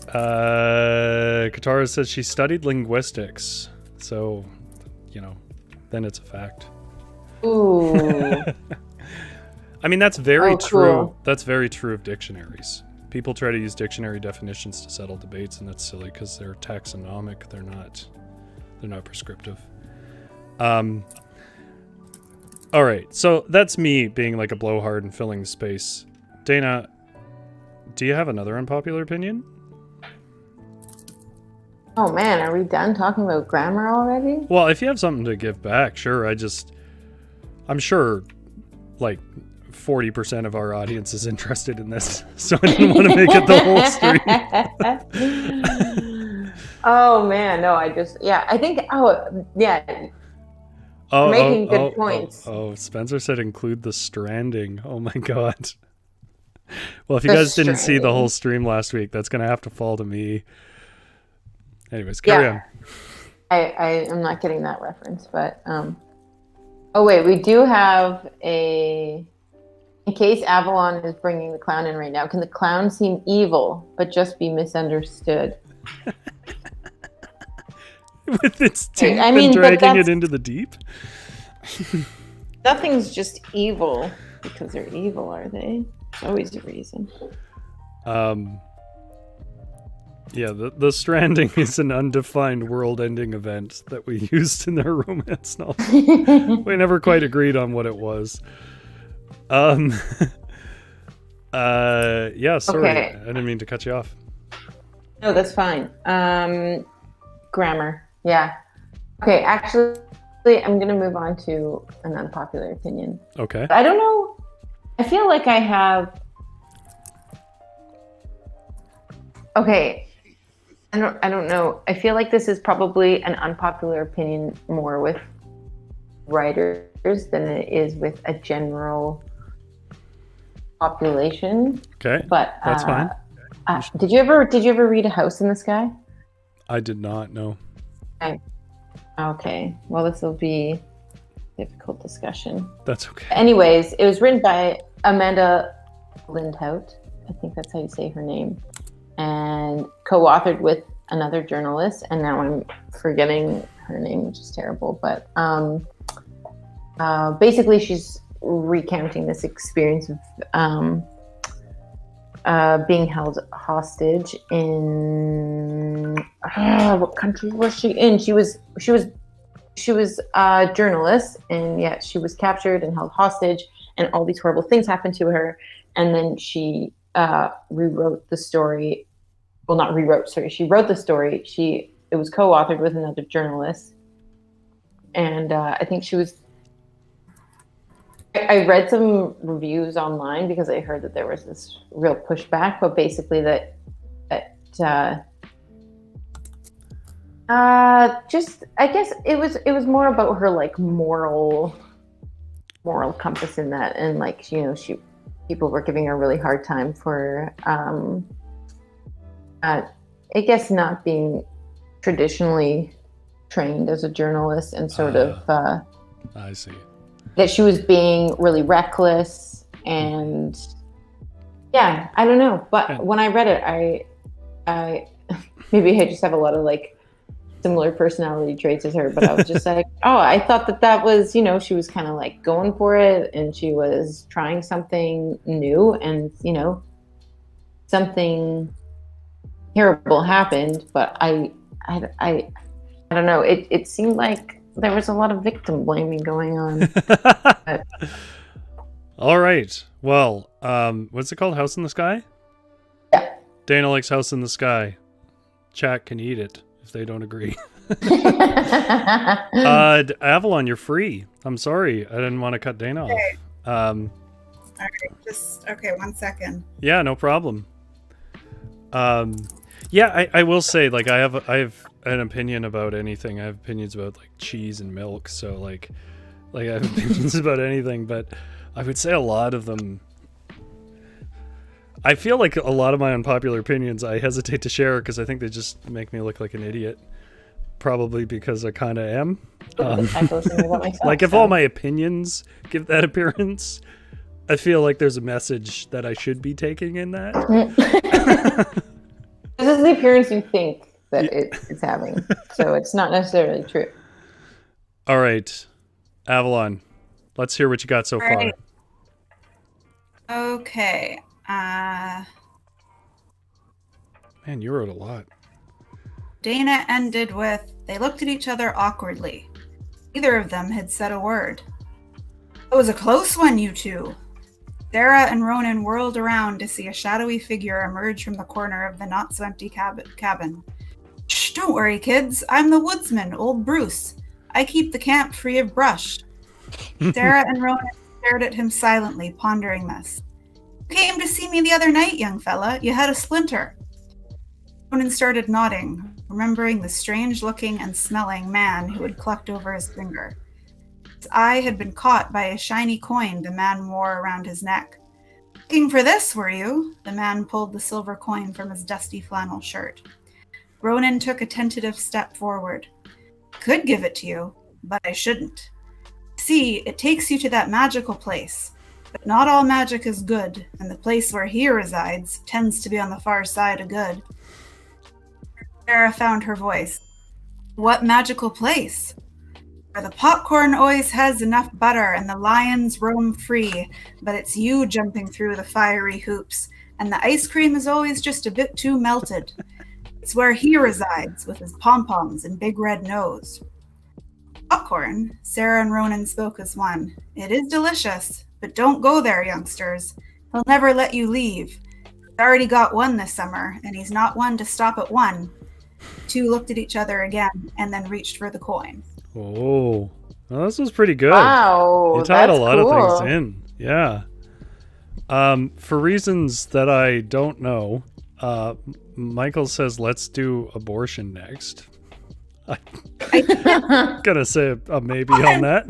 Katara says she studied linguistics, so then it's a fact. Ooh. I mean, that's very true. Cool. That's very true of dictionaries. People try to use dictionary definitions to settle debates, and that's silly because they're taxonomic. They're not prescriptive. All right, so that's me being like a blowhard and filling the space. Dana, do you have another unpopular opinion? Oh man, are we done talking about grammar already? Well, if you have something to give back, sure. I'm sure 40% of our audience is interested in this, so I didn't want to make it the whole stream. Oh man, no, I think, making good points. Oh, Spencer said include the stranding. Oh my god. Well, if you guys didn't see the whole stream last week, that's going to have to fall to me. Anyways, carry on. I am not getting that reference, but oh wait, we do have in case Avalon is bringing the clown in right now, can the clown seem evil but just be misunderstood? With its teeth and dragging it into the deep? Nothing's just evil because they're evil, are they? There's always a reason. Yeah, the stranding is an undefined world-ending event that we used in their romance novel. We never quite agreed on what it was. Yeah, sorry. Okay. I didn't mean to cut you off. No, that's fine. Grammar. Yeah. Okay, actually, I'm going to move on to an unpopular opinion. Okay. I don't know. I feel like I have... Okay. I don't know. I feel like this is probably an unpopular opinion more with writers than it is with a general population. Okay, But that's fine. Did you ever read A House in the Sky? I did not know. Okay. Well, this will be a difficult discussion. That's okay. Anyways, it was written by Amanda Lindhout. I think that's how you say her name. And co-authored with another journalist. And now I'm forgetting her name, which is terrible. But basically, she's recounting this experience of being held hostage in what country was she in? She was a journalist, and yet she was captured and held hostage, and all these horrible things happened to her. And then she rewrote the story. Well, not rewrote. Sorry, she wrote the story. It was co-authored with another journalist, and I think she was. I read some reviews online because I heard that there was this real pushback, but basically just I guess it was more about her like moral compass in that, and like people were giving her a really hard time for I guess not being traditionally trained as a journalist, and sort of I see. That she was being really reckless, and yeah, I don't know. But when I read it, I maybe I just have a lot of like similar personality traits as her, but I was just like, oh, I thought that was, she was kind of like going for it, and she was trying something new, and something terrible happened, but I don't know. It seemed like there was a lot of victim blaming going on. All right. Well, what's it called? House in the Sky? Yeah. Dana likes House in the Sky. Chat can eat it if they don't agree. Avalon, you're free. I'm sorry. I didn't want to cut Dana off. All right. Okay, 1 second. Yeah, no problem. Yeah, I will say, like, I have an opinion about anything. I have opinions about like cheese and milk, so like I have opinions about anything, but I would say a lot of them, I feel like a lot of my unpopular opinions I hesitate to share because I think they just make me look like an idiot, probably because I kind of am. Like if all my opinions give that appearance, I feel like there's a message that I should be taking in that. This is the appearance you think that it's having, so it's not necessarily true. All right, Avalon, let's hear what you got so far. Right. Okay. Man, you wrote a lot. Dana ended with, they looked at each other awkwardly. Neither of them had said a word. It was a close one, you two. Sarah and Ronan whirled around to see a shadowy figure emerge from the corner of the not-so-empty cabin. Shh, don't worry, kids. I'm the woodsman, old Bruce. I keep the camp free of brush. Sarah and Ronan stared at him silently, pondering this. You came to see me the other night, young fella. You had a splinter. Ronan started nodding, remembering the strange-looking and smelling man who had clucked over his finger. His eye had been caught by a shiny coin the man wore around his neck. Looking for this, were you? The man pulled the silver coin from his dusty flannel shirt. Ronan took a tentative step forward. Could give it to you, but I shouldn't. See, it takes you to that magical place. But not all magic is good, and the place where he resides tends to be on the far side of good. Sarah found her voice. What magical place? Where the popcorn always has enough butter and the lions roam free, but it's you jumping through the fiery hoops, and the ice cream is always just a bit too melted. It's where he resides, with his pom-poms and big red nose. Popcorn, Sarah and Ronan spoke as one. It is delicious, but don't go there, youngsters. He'll never let you leave. He's already got one this summer, and he's not one to stop at one. The two looked at each other again, and then reached for the coin. Oh, well, this was pretty good. Wow, you tied a that's lot cool. of things in. Yeah. For reasons that I don't know, Michael says let's do abortion next. I'm gonna say a maybe on that.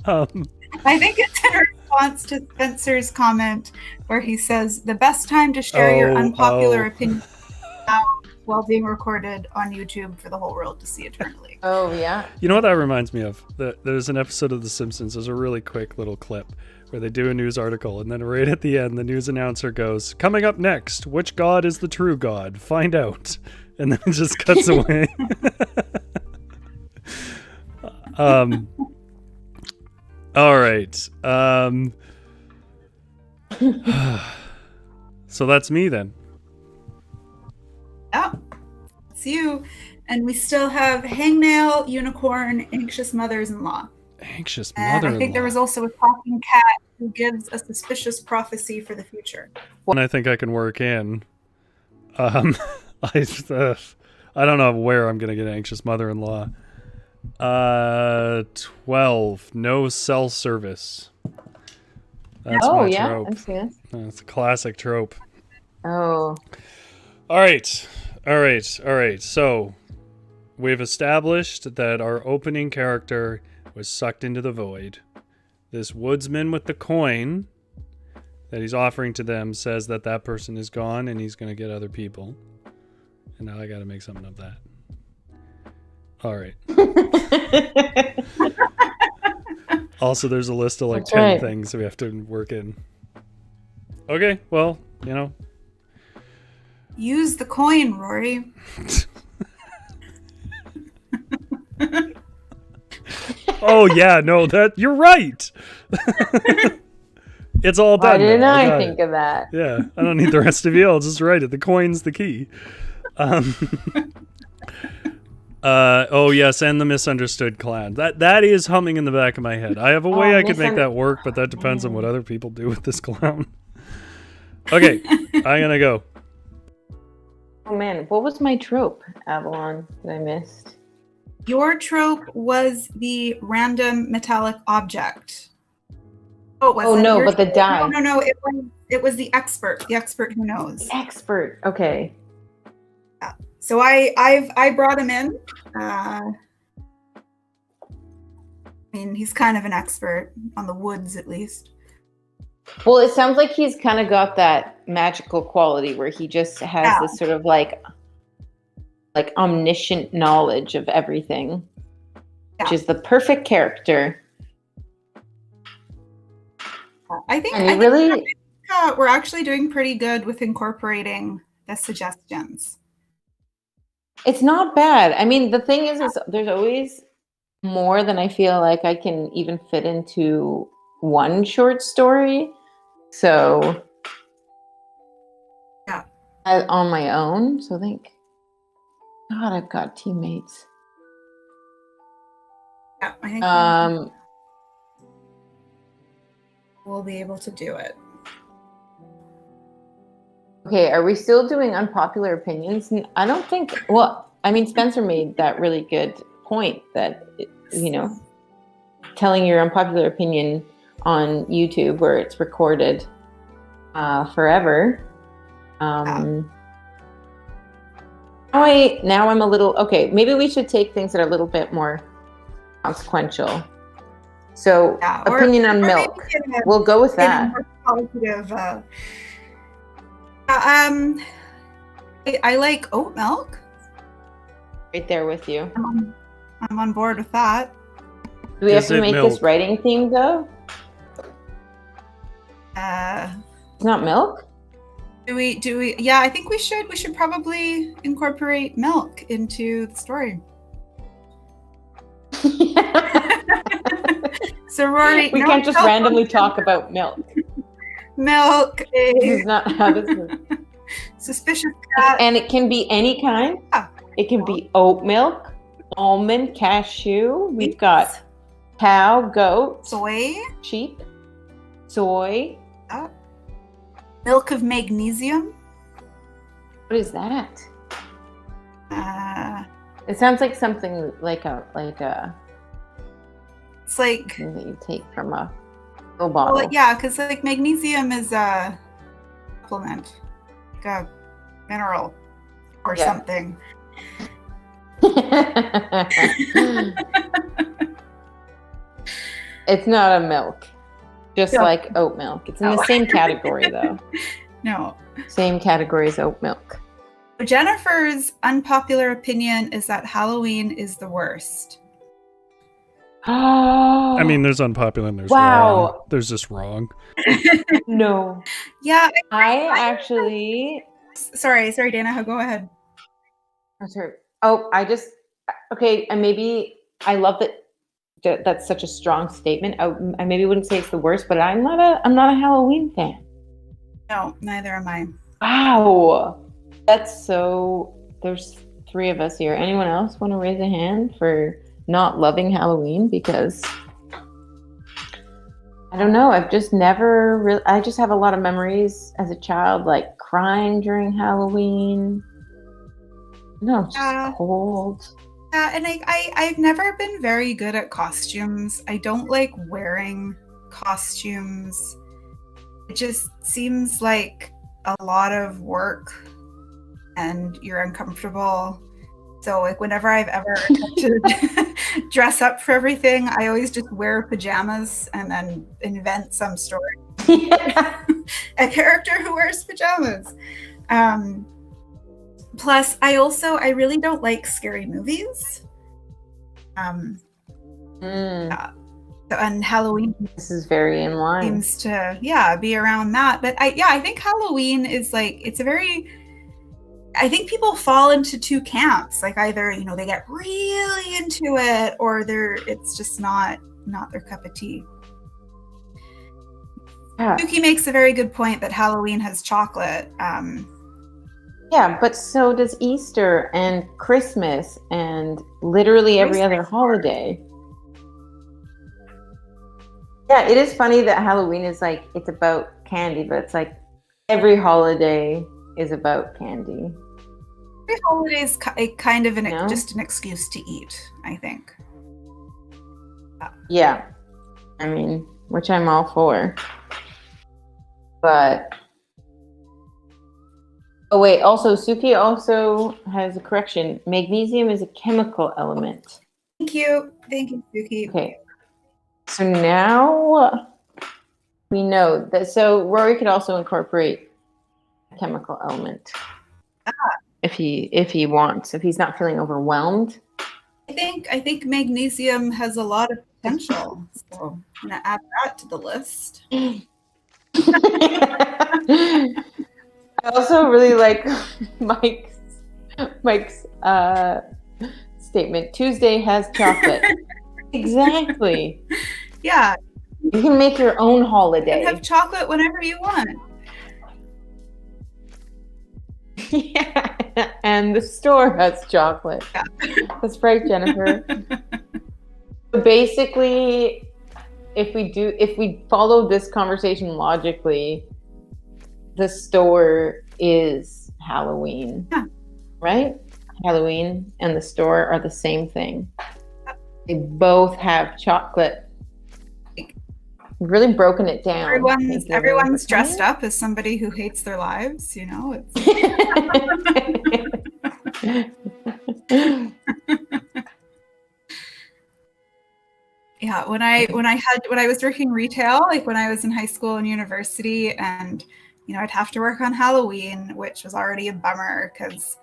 I think it's in her response to Spencer's comment where he says, the best time to share your unpopular opinion now while being recorded on YouTube for the whole world to see eternally. Oh, yeah. You know what that reminds me of? There's an episode of The Simpsons. There's a really quick little clip where they do a news article, and then right at the end, the news announcer goes, coming up next, which god is the true god? Find out. And then it just cuts away. All right. So that's me then. Yeah, it's you. And we still have Hangnail, Unicorn, Anxious Mothers-in-Law. Anxious And mother-in-law. I think there was also a talking cat who gives a suspicious prophecy for the future. One I think I can work in. I don't know where I'm going to get Anxious Mother-in-Law. 12. No cell service. That's my trope. I've seen it. That's a classic trope. Oh. All right. So we've established that our opening character was sucked into the void. This woodsman with the coin that he's offering to them says that that person is gone and he's going to get other people. And now I got to make something of that. All right. Also, there's a list of like That's 10 right. things we have to work in. Okay, well, you know. Use the coin, Rory. Oh yeah, no, you're right. It's all done. Why didn't now. I got think it. of that? Yeah, I don't need the rest of you. I'll just write it. The coin's the key. Oh yes, and the misunderstood clan. That is humming in the back of my head. I have a way I could make that work, but that depends on what other people do with this clown. Okay, I'm gonna go. Oh man, what was my trope, Avalon, that I missed? Your trope was the random metallic object. Oh, it wasn't. no, Your but the trope- die. No, it was the expert who knows. Expert. Okay. So I brought him in. I mean, he's kind of an expert on the woods, at least. Well, it sounds like he's kind of got that magical quality where he just has this sort of like omniscient knowledge of everything, which is the perfect character. I think, And he really, we're actually doing pretty good with incorporating the suggestions. it's not bad. I mean, the thing is there's always more than I feel like I can even fit into one short story. So, on my own. So thank God I've got teammates. Yeah, I think we'll be able to do it. Okay, are we still doing unpopular opinions? I don't think. Well, I mean, Spencer made that really good point that, you know, telling your unpopular opinion on YouTube where it's recorded forever. Now I'm a little okay. Maybe we should take things that are a little bit more consequential. So, opinion on milk. We'll go with that. Positive. I like oat milk. Right there with you. I'm on board with that. Do we have Is to it make milk? this writing theme though? It's not milk? Do we? Yeah, I think we should. We should probably incorporate milk into the story. So Rory, We can't just randomly talk about milk. Milk. This is not how this is. Suspicious cat. And it can be any kind. Yeah. It can be oat milk, almond, cashew. We've got cow, goat, Soy. sheep, soy. Milk of magnesium. What is that? Uh, It sounds like something like a it's like, thing that you take from a little bottle. well, yeah, because like magnesium is a supplement, like a mineral or something. It's not a milk. Just like oat milk. It's in the same category, though. No. Same category as oat milk. Jennifer's unpopular opinion is that Halloween is the worst. I mean, there's unpopular and there's wrong. There's just wrong. No. Yeah. I actually... Sorry, Dana, go ahead. Okay, and maybe I love that that's such a strong statement. I maybe wouldn't say it's the worst, but I'm not a Halloween fan. No, neither am I. Wow. That's so... There's 3 of us here. Anyone else want to raise a hand for not loving Halloween? Because I don't know. I've just never really... I just have a lot of memories as a child, like crying during Halloween. No, it's just cold. Yeah, and I've never been very good at costumes. I don't like wearing costumes. It just seems like a lot of work and you're uncomfortable. So like whenever I've ever had to dress up for everything, I always just wear pajamas and then invent some story. Yeah. A character who wears pajamas. Plus, I really don't like scary movies. And Halloween, this is very in line. Seems to be around that. But I think Halloween is like, I think people fall into 2 camps. Like either they get really into it, or it's just not their cup of tea. Yeah. Suki makes a very good point that Halloween has chocolate. Yeah, but so does Easter and Christmas and literally every other holiday. Yeah, it is funny that Halloween is like, it's about candy, but it's like every holiday is about candy. Every holiday is kind of just an excuse to eat, I think. Yeah. I mean, which I'm all for. But... Oh, wait. Also, Suki also has a correction. Magnesium is a chemical element. Thank you, Suki. Okay. So now we know that. So Rory could also incorporate a chemical element if he wants. If he's not feeling overwhelmed. I think magnesium has a lot of potential. So I'm gonna add that to the list. I also really like Mike's statement. Tuesday has chocolate. Exactly. Yeah. You can make your own holiday. You can have chocolate whenever you want. Yeah. And the store has chocolate. Yeah. That's right, Jennifer. Basically, if we follow this conversation logically, the store is Halloween. Yeah. Right? Halloween and the store are the same thing. They both have chocolate. We've really broken it down. Everyone's dressed up as somebody who hates their lives, It's... Yeah, when I was working retail, like when I was in high school and university, and I'd have to work on Halloween, which was already a bummer because,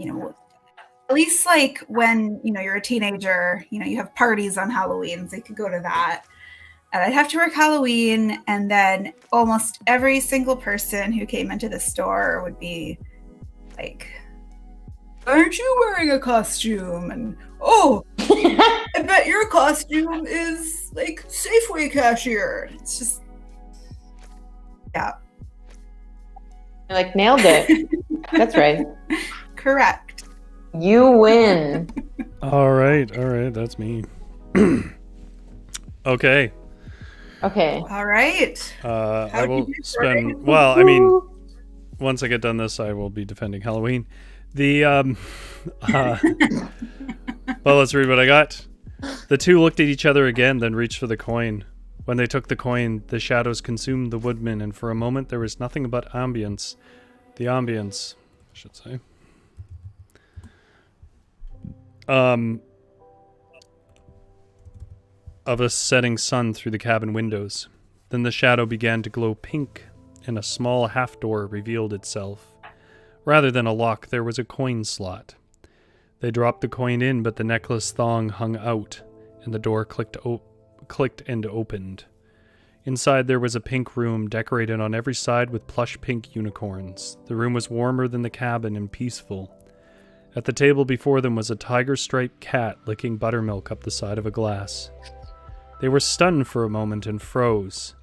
at least like when, you're a teenager, you have parties on Halloween, so you could go to that. And I'd have to work Halloween, and then almost every single person who came into the store would be like, aren't you wearing a costume? And, oh, I bet your costume is like Safeway cashier. It's just, yeah. Like, nailed it. That's right. Correct. You win. All right. That's me. Okay. All right. I will spend... Well, I mean, once I get done this, I will be defending Halloween. Well, let's read what I got. The 2 looked at each other again, then reached for the coin. When they took the coin, the shadows consumed the woodman, and for a moment there was nothing but ambience. The ambience, I should say. Of a setting sun through the cabin windows. Then the shadow began to glow pink, and a small half-door revealed itself. Rather than a lock, there was a coin slot. They dropped the coin in, but the necklace thong hung out, and the door clicked and opened. Inside there was a pink room, decorated on every side with plush pink unicorns. The room was warmer than the cabin and peaceful. At the table before them was a tiger-striped cat licking buttermilk up the side of a glass. They were stunned for a moment and froze.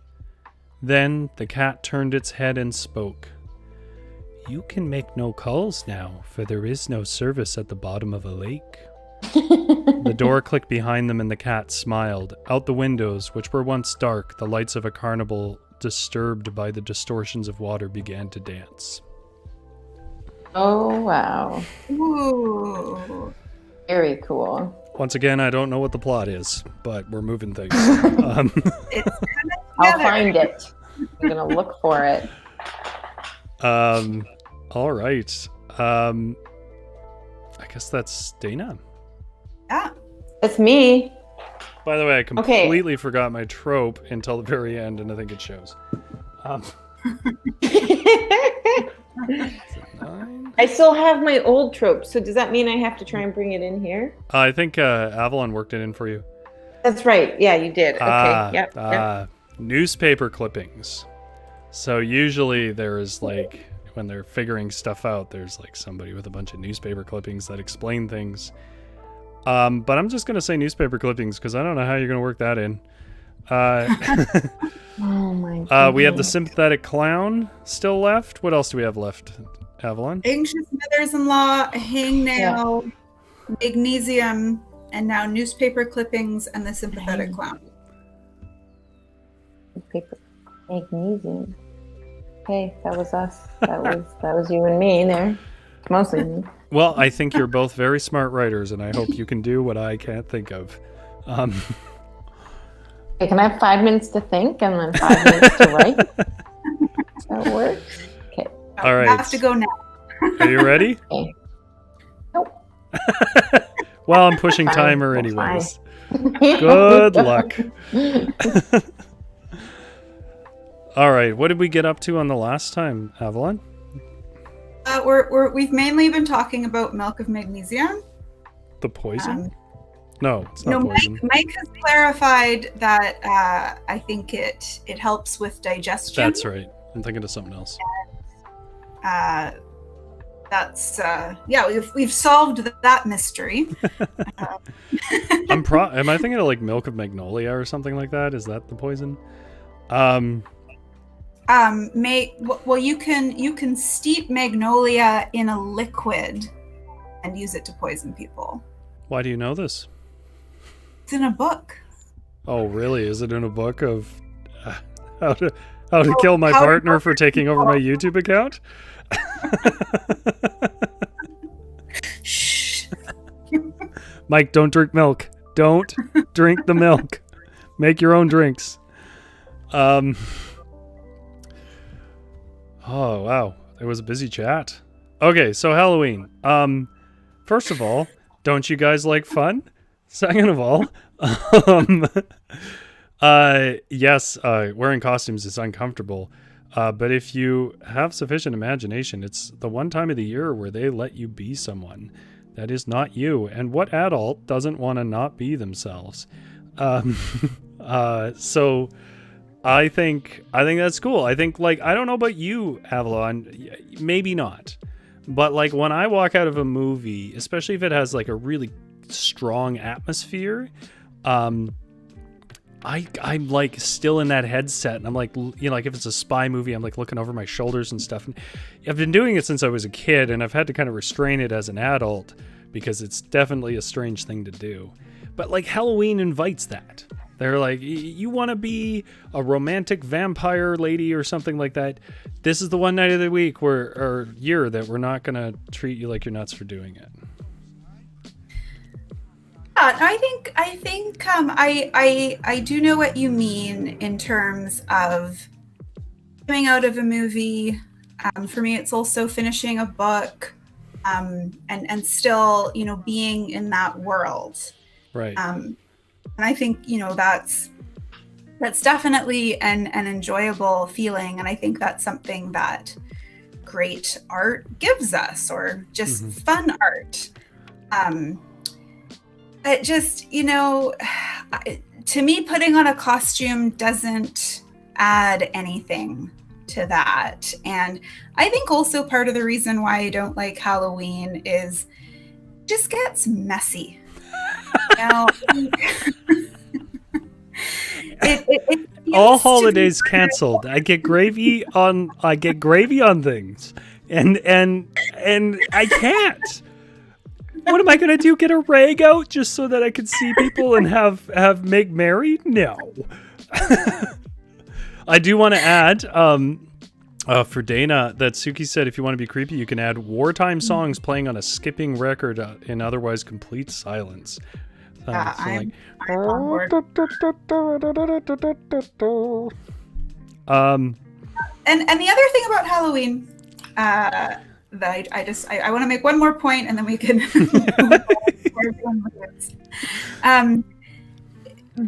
Then the cat turned its head and spoke. "You can make no calls now, for there is no service at the bottom of a lake." The door clicked behind them and the cat smiled. Out the windows, which were once dark, the lights of a carnival, disturbed by the distortions of water, began to dance. Oh, wow. Ooh. Very cool. Once again, I don't know what the plot is, but we're moving things. It's kind of I'll find it. I'm going to look for it. All right. I guess that's Dana. Yeah. It's me. By the way, I completely forgot my trope until the very end, and I think it shows. I still have my old trope, so does that mean I have to try and bring it in here? I think Avalon worked it in for you. That's right. Yeah, you did. Okay. Yep. Newspaper clippings. So usually there is like, when they're figuring stuff out, there's like somebody with a bunch of newspaper clippings that explain things. But I'm just going to say newspaper clippings because I don't know how you're going to work that in. Oh my God. We have the sympathetic clown still left. What else do we have left, Avalon? Anxious mothers-in-law, a hangnail, magnesium, and now newspaper clippings and the sympathetic clown. Paper. Magnesium. Hey, that was us. That was you and me there. It's mostly me. Well, I think you're both very smart writers, and I hope you can do what I can't think of. Okay, can I have 5 minutes to think and then 5 minutes to write? That works. Okay. All right. I have to go now. Are you ready? Okay. Nope. Well, I'm pushing Fine. timer That's anyways. Good luck. All right. What did we get up to on the last time, Avalon? We've mainly been talking about milk of magnesium. The poison? No, it's not No, poison. Mike has clarified that I think it helps with digestion. That's right. I'm thinking of something else. That's we've solved that mystery. Am I thinking of like milk of magnolia or something like that? Is that the poison? You can steep magnolia in a liquid and use it to poison people. Why do you know this? It's in a book. Oh, really? Is it in a book of how to kill my partner for taking over my YouTube account? Shh. Mike, don't drink milk. Don't drink the milk. Make your own drinks. Oh, wow. It was a busy chat. Okay, so Halloween. First of all, don't you guys like fun? Second of all, yes, wearing costumes is uncomfortable. But if you have sufficient imagination, it's the one time of the year where they let you be someone that is not you. And what adult doesn't want to not be themselves? So I think that's cool. I think, like, I don't know about you, Avalon, maybe not. But like when I walk out of a movie, especially if it has like a really strong atmosphere, I'm like still in that headset, and I'm like, you know, like if it's a spy movie, I'm like looking over my shoulders and stuff. And I've been doing it since I was a kid, and I've had to kind of restrain it as an adult because it's definitely a strange thing to do. But like Halloween invites that. They're like, you want to be a romantic vampire lady or something like that. This is the one night of the week or year that we're not going to treat you like you're nuts for doing it. I think I do know what you mean in terms of coming out of a movie. For me, it's also finishing a book, and still, you know, being in that world. Right. And I think, you know, that's that's definitely an enjoyable feeling. And I think that's something that great art gives us, or just fun art. It just, to me, putting on a costume doesn't add anything to that. And I think also part of the reason why I don't like Halloween is it just gets messy. It all holidays canceled. I get gravy on things, and I can't. What am I gonna do? Get a rag out just so that I can see people and have make merry? No. I do want to add for Dana that Suki said if you want to be creepy, you can add wartime songs playing on a skipping record in otherwise complete silence. I'm on board. And the other thing about Halloween that I want to make one more point, and then we can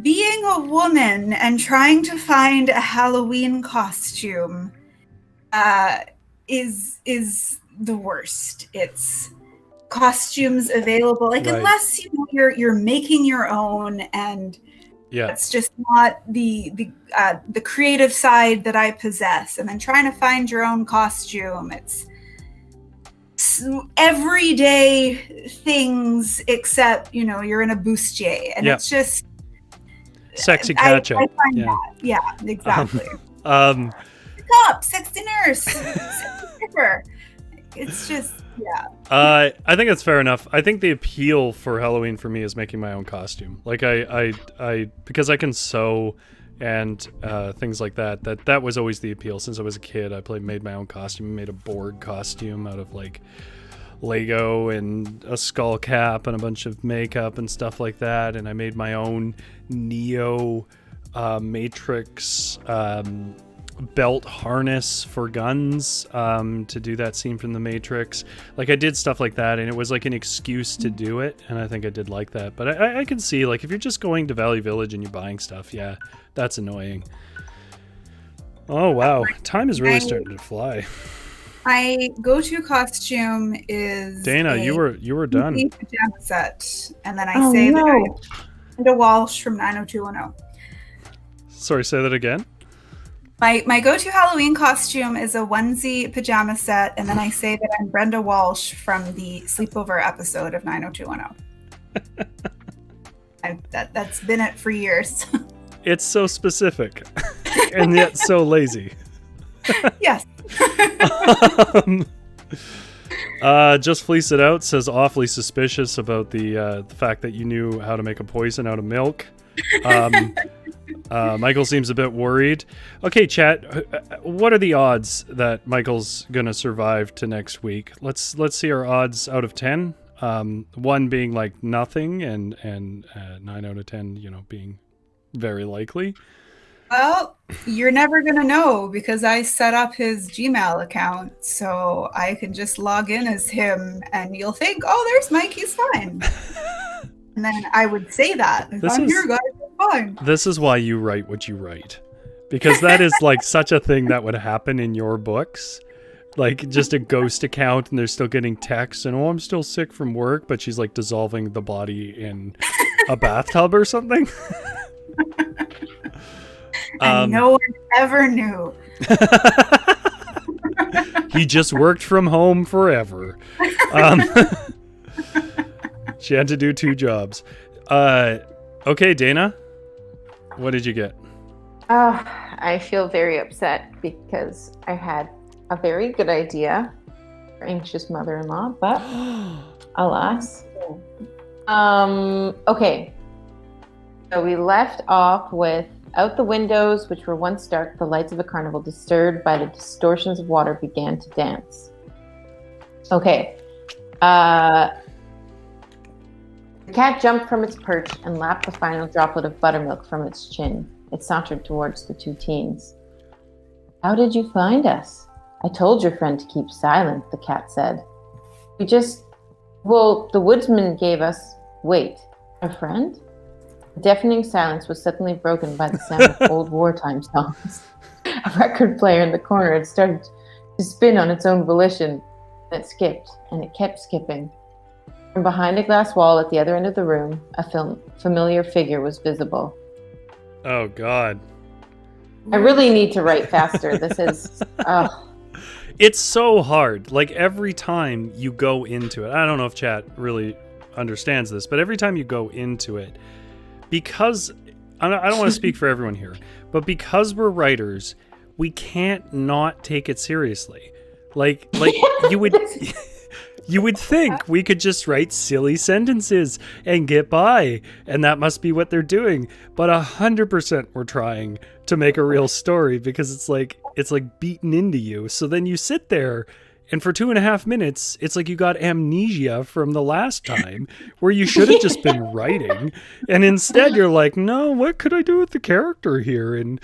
being a woman and trying to find a Halloween costume is the worst. It's costumes available, like, right. Unless you're making your own, and that's just not the creative side that I possess. And then trying to find your own costume, it's everyday things except you're in a bustier, and it's just sexy catch-up. I find that. Exactly. Cop, sexy nurse, sexy stripper. It's just I think that's fair enough. I think the appeal for Halloween for me is making my own costume. Like I because I can sew and things like that. That was always the appeal since I was a kid. I made my own costume, made a Borg costume out of like Lego and a skull cap and a bunch of makeup and stuff like that. And I made my own Neo Matrix belt harness for guns to do that scene from the Matrix. Like I did stuff like that, and it was like an excuse to do it, and I think I did like that. But I can see, like, if you're just going to Valley Village and you're buying stuff, that's annoying. Oh wow, time is really starting to fly. My go-to costume is Dana. You were done. Pajama set, and then I say that I'm Brenda Walsh from 90210. Sorry, say that again. My go-to Halloween costume is a onesie pajama set, and then I say that I'm Brenda Walsh from the sleepover episode of 90210. That's been it for years. It's so specific, and yet so lazy. Yes. Just Fleece It Out says awfully suspicious about the fact that you knew how to make a poison out of milk. Michael seems a bit worried. Okay, chat. What are the odds that Michael's gonna survive to next week? Let's see our odds out of 10. 1 being like nothing, and 9 out of 10, being very likely. Well, you're never gonna know because I set up his Gmail account, so I can just log in as him, and you'll think, "Oh, there's Mike. He's fine." And then I would say that. I'm here, guys. I'm fine. This is why you write what you write. Because that is like such a thing that would happen in your books. Like just a ghost account, and they're still getting texts and, "Oh, I'm still sick from work," but she's like dissolving the body in a bathtub or something. And no one ever knew. He just worked from home forever. She had to do 2 jobs. Okay, Dana, what did you get? I feel very upset because I had a very good idea for anxious mother-in-law, but alas. Okay. So we left off with out the windows, which were once dark, the lights of a carnival, disturbed by the distortions of water, began to dance. Okay. The cat jumped from its perch and lapped the final droplet of buttermilk from its chin. It sauntered towards the 2 teens. "How did you find us?" "I told your friend to keep silent," the cat said. The woodsman gave us..." "Wait, a friend?" The deafening silence was suddenly broken by the sound of old wartime songs. A record player in the corner had started to spin on its own volition. It skipped, and it kept skipping. From behind a glass wall at the other end of the room, a familiar figure was visible. Oh, God. I really need to write faster. This is... It's so hard. Like, every time you go into it, I don't know if chat really understands this, but every time you go into it, because... I don't want to speak for everyone here, but because we're writers, we can't not take it seriously. Like you would... You would think we could just write silly sentences and get by, and that must be what they're doing. But 100% we're trying to make a real story, because it's like beaten into you. So then you sit there, and for 2.5 minutes, it's like you got amnesia from the last time, where you should have just been writing. And instead you're like, no, what could I do with the character here? And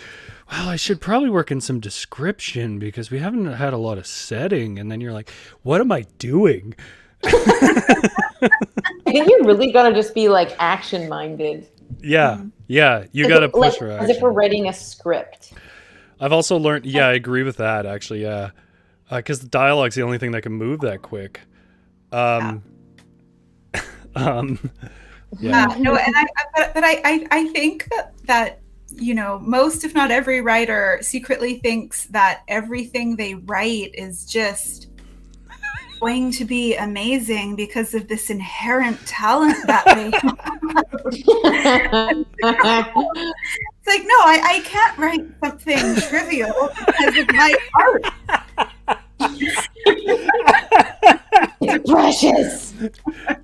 well, I should probably work in some description because we haven't had a lot of setting. And then you're like, what am I doing? I think you really got to just be like action minded. Yeah. Yeah. You got to push for action. As if we're writing a script. I've also learned, yeah, I agree with that actually. Yeah. Because the dialogue's the only thing that can move that quick. Yeah. No, and I think that you know, most, if not every writer secretly thinks that everything they write is just going to be amazing because of this inherent talent that they have. It's like, no, I can't write something trivial because of my art. It's precious.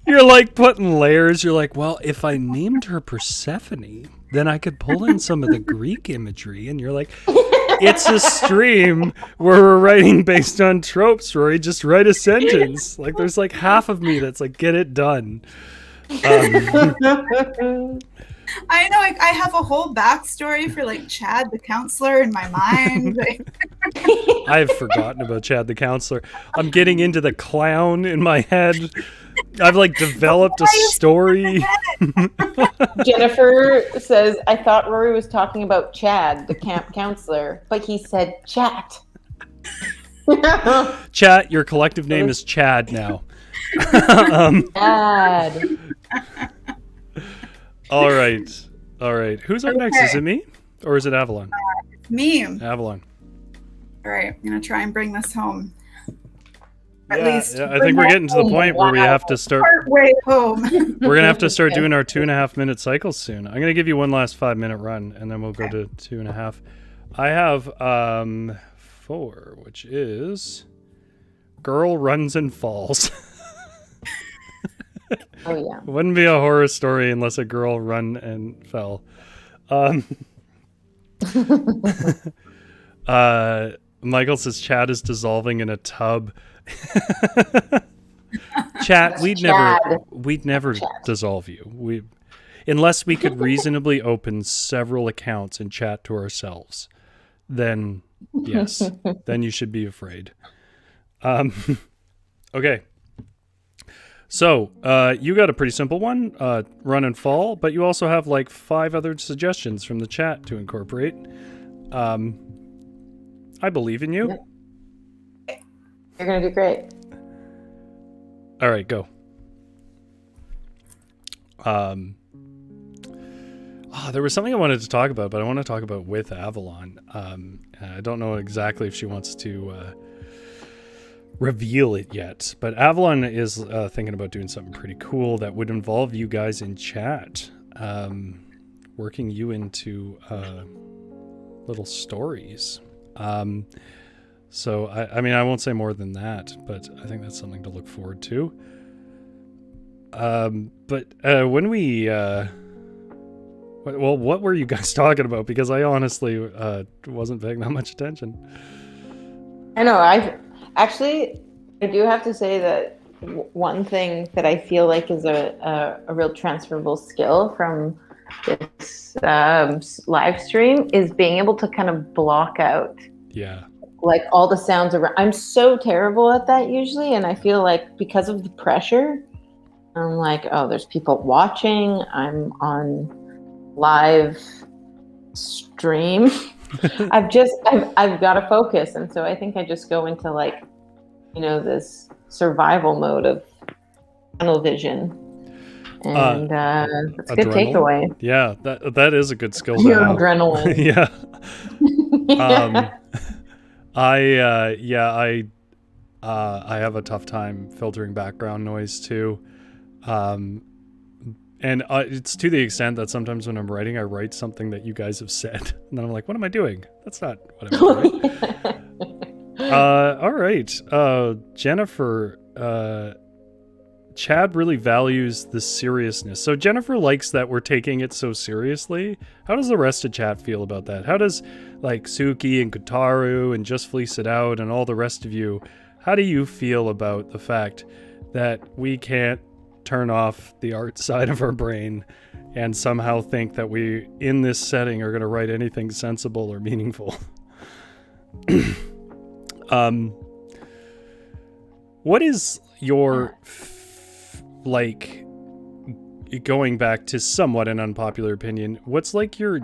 You're like putting layers. You're like, well, if I named her Persephone, then I could pull in some of the Greek imagery. And you're like, it's a stream where we're writing based on tropes, Rory. Just write a sentence. Like, there's like half of me that's like, get it done. I know, I have a whole backstory for like Chad the counselor in my mind. I've forgotten about Chad the counselor. I'm getting into the clown in my head. I've like developed a story. Jennifer says, I thought Rory was talking about Chad, the camp counselor, but he said chat. Chat, your collective name is Chad now. Chad. All right. Who's up next? Is it me or is it Avalon? It's me. Avalon. All right, I'm gonna try and bring this home. At Yeah, least I think we're getting to the point where we have to start. Way home. We're gonna have to start doing our 2.5-minute cycles soon. I'm gonna give you one last 5-minute run, and then we'll go to 2.5. I have 4, which is Girl Runs and Falls. Oh yeah. Wouldn't be a horror story unless a girl run and fell. Michael says Chad is dissolving in a tub. Chat, we'd never dissolve you. Unless we could reasonably open several accounts and chat to ourselves. Then yes, then you should be afraid. Okay. So, you got a pretty simple one, run and fall, but you also have like 5 other suggestions from the chat to incorporate. I believe in you. You're going to do great. All right, go. There was something I wanted to talk about, but I want to talk about with Avalon. I don't know exactly if she wants to reveal it yet, but Avalon is thinking about doing something pretty cool that would involve you guys in chat, working you into little stories. So I mean, I won't say more than that, but I think that's something to look forward to. But when we what were you guys talking about? Because I honestly wasn't paying that much attention. I know. I do have to say that one thing that I feel like is a real transferable skill from this live stream is being able to kind of block out. Yeah. Like all the sounds around. I'm so terrible at that usually, and I feel like because of the pressure, I'm like, oh, there's people watching. I'm on live stream. I've got to focus, and so I think I just go into like, this survival mode of tunnel vision, and that's a good takeaway. Yeah, that is a good skill. Pure adrenaline. Yeah. Yeah. I have a tough time filtering background noise too. And it's to the extent that sometimes when I'm writing, I write something that you guys have said. And then I'm like, what am I doing? That's not what I'm doing. All right. Jennifer, Chad really values the seriousness. So Jennifer likes that we're taking it so seriously. How does the rest of chat feel about that? How does like Suki and Kotaru and Just Fleece It Out and all the rest of you, how do you feel about the fact that we can't turn off the art side of our brain and somehow think that we, in this setting, are going to write anything sensible or meaningful? What is your like, going back to somewhat an unpopular opinion, what's like your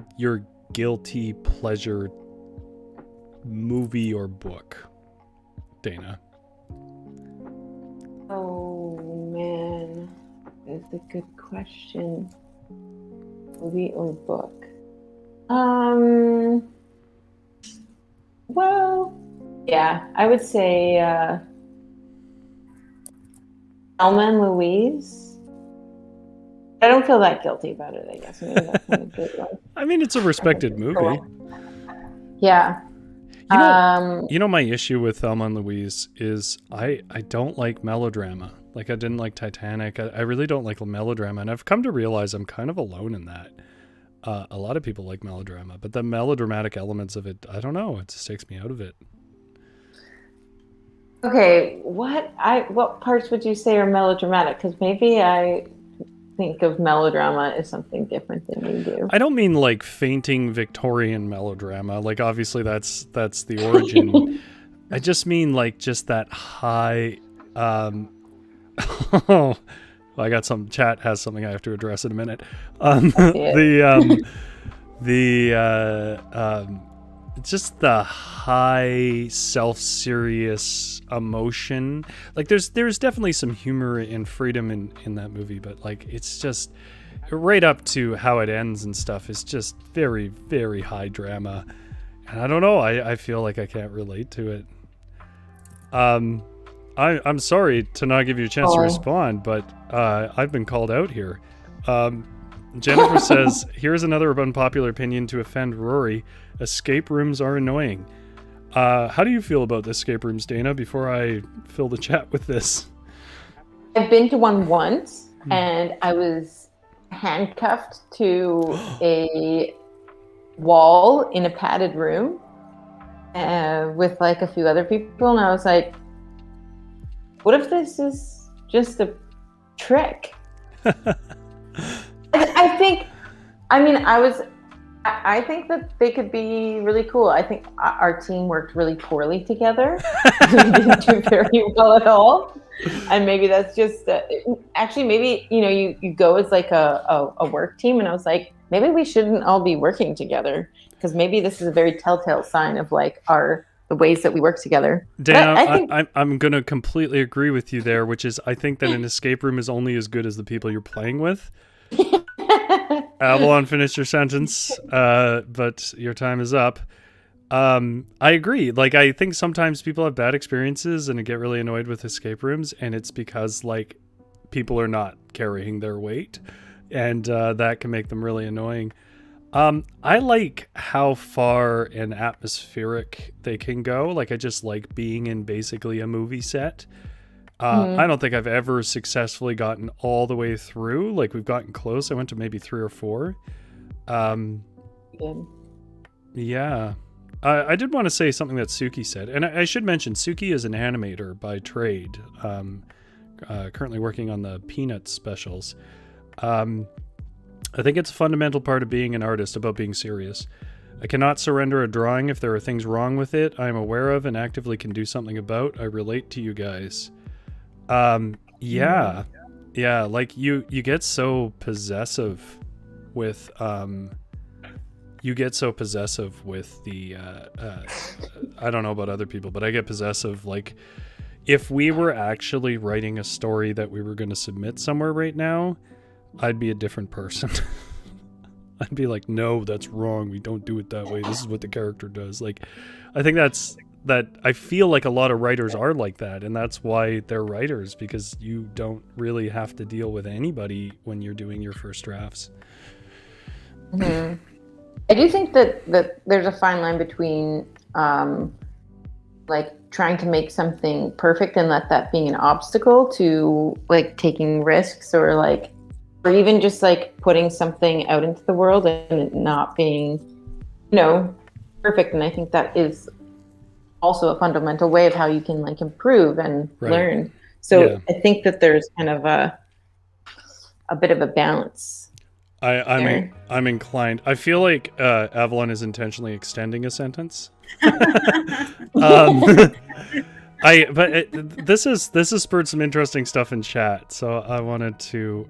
guilty pleasure movie or book, Dana? Oh man, that's a good question. Movie or book? Well, yeah, I would say Thelma and Louise. I don't feel that guilty about it, I guess. Maybe that's not a good one. I mean, it's a respected movie. Yeah. You know, my issue with Thelma and Louise is I don't like melodrama. Like, I didn't like Titanic. I really don't like melodrama. And I've come to realize I'm kind of alone in that. A lot of people like melodrama, but the melodramatic elements of it, I don't know. It just takes me out of it. Okay, what parts would you say are melodramatic? Because maybe I think of melodrama as something different than you do. I don't mean like fainting Victorian melodrama. Like, obviously that's the origin. I just mean like just that high. Oh, I got some chat has something I have to address in a minute. Just the high self-serious emotion. Like there's definitely some humor and freedom in that movie, but like it's just right up to how it ends and stuff is just very, very high drama. And I don't know, I feel like I can't relate to it. I'm sorry to not give you a chance to respond, but I've been called out here. Jennifer says, here's another unpopular opinion to offend Rory. Escape rooms are annoying. How do you feel about the escape rooms, Dana, before I fill the chat with this? I've been to one once, and I was handcuffed to a wall in a padded room with like a few other people, and I was like, what if this is just a trick? I think that they could be really cool. I think our team worked really poorly together. We didn't do very well at all. And maybe that's just, actually maybe, you go as like a work team, and I was like, maybe we shouldn't all be working together, because maybe this is a very telltale sign of like the ways that we work together. Dana, I'm going to completely agree with you there, which is I think that an escape room is only as good as the people you're playing with. Avalon, finish your sentence, but your time is up. I agree. Like, I think sometimes people have bad experiences and get really annoyed with escape rooms, and it's because like people are not carrying their weight, and that can make them really annoying. I like how far and atmospheric they can go. Like, I just like being in basically a movie set. I don't think I've ever successfully gotten all the way through. Like, we've gotten close. I went to maybe 3 or 4. Yeah. I did want to say something that Suki said. And I should mention, Suki is an animator by trade, currently working on the Peanuts specials. I think it's a fundamental part of being an artist, about being serious. I cannot surrender a drawing if there are things wrong with it I am aware of and actively can do something about. I relate to you guys. Yeah, like you get so possessive with you get so possessive with the I don't know about other people, but I get possessive. Like, if we were actually writing a story that we were going to submit somewhere right now, I'd be a different person. I'd be like, no, that's wrong. We don't do it that way. This is what the character does. Like, I think that I feel like a lot of writers are like that, and that's why they're writers, because you don't really have to deal with anybody when you're doing your first drafts. Mm-hmm. I do think that there's a fine line between like trying to make something perfect and let that being an obstacle to like taking risks, or even just like putting something out into the world and it not being, perfect. And I think that is also a fundamental way of how you can like improve and learn. So I think that there's kind of a bit of a balance. I'm inclined. I feel like Avalon is intentionally extending a sentence. This has spurred some interesting stuff in chat, so I wanted to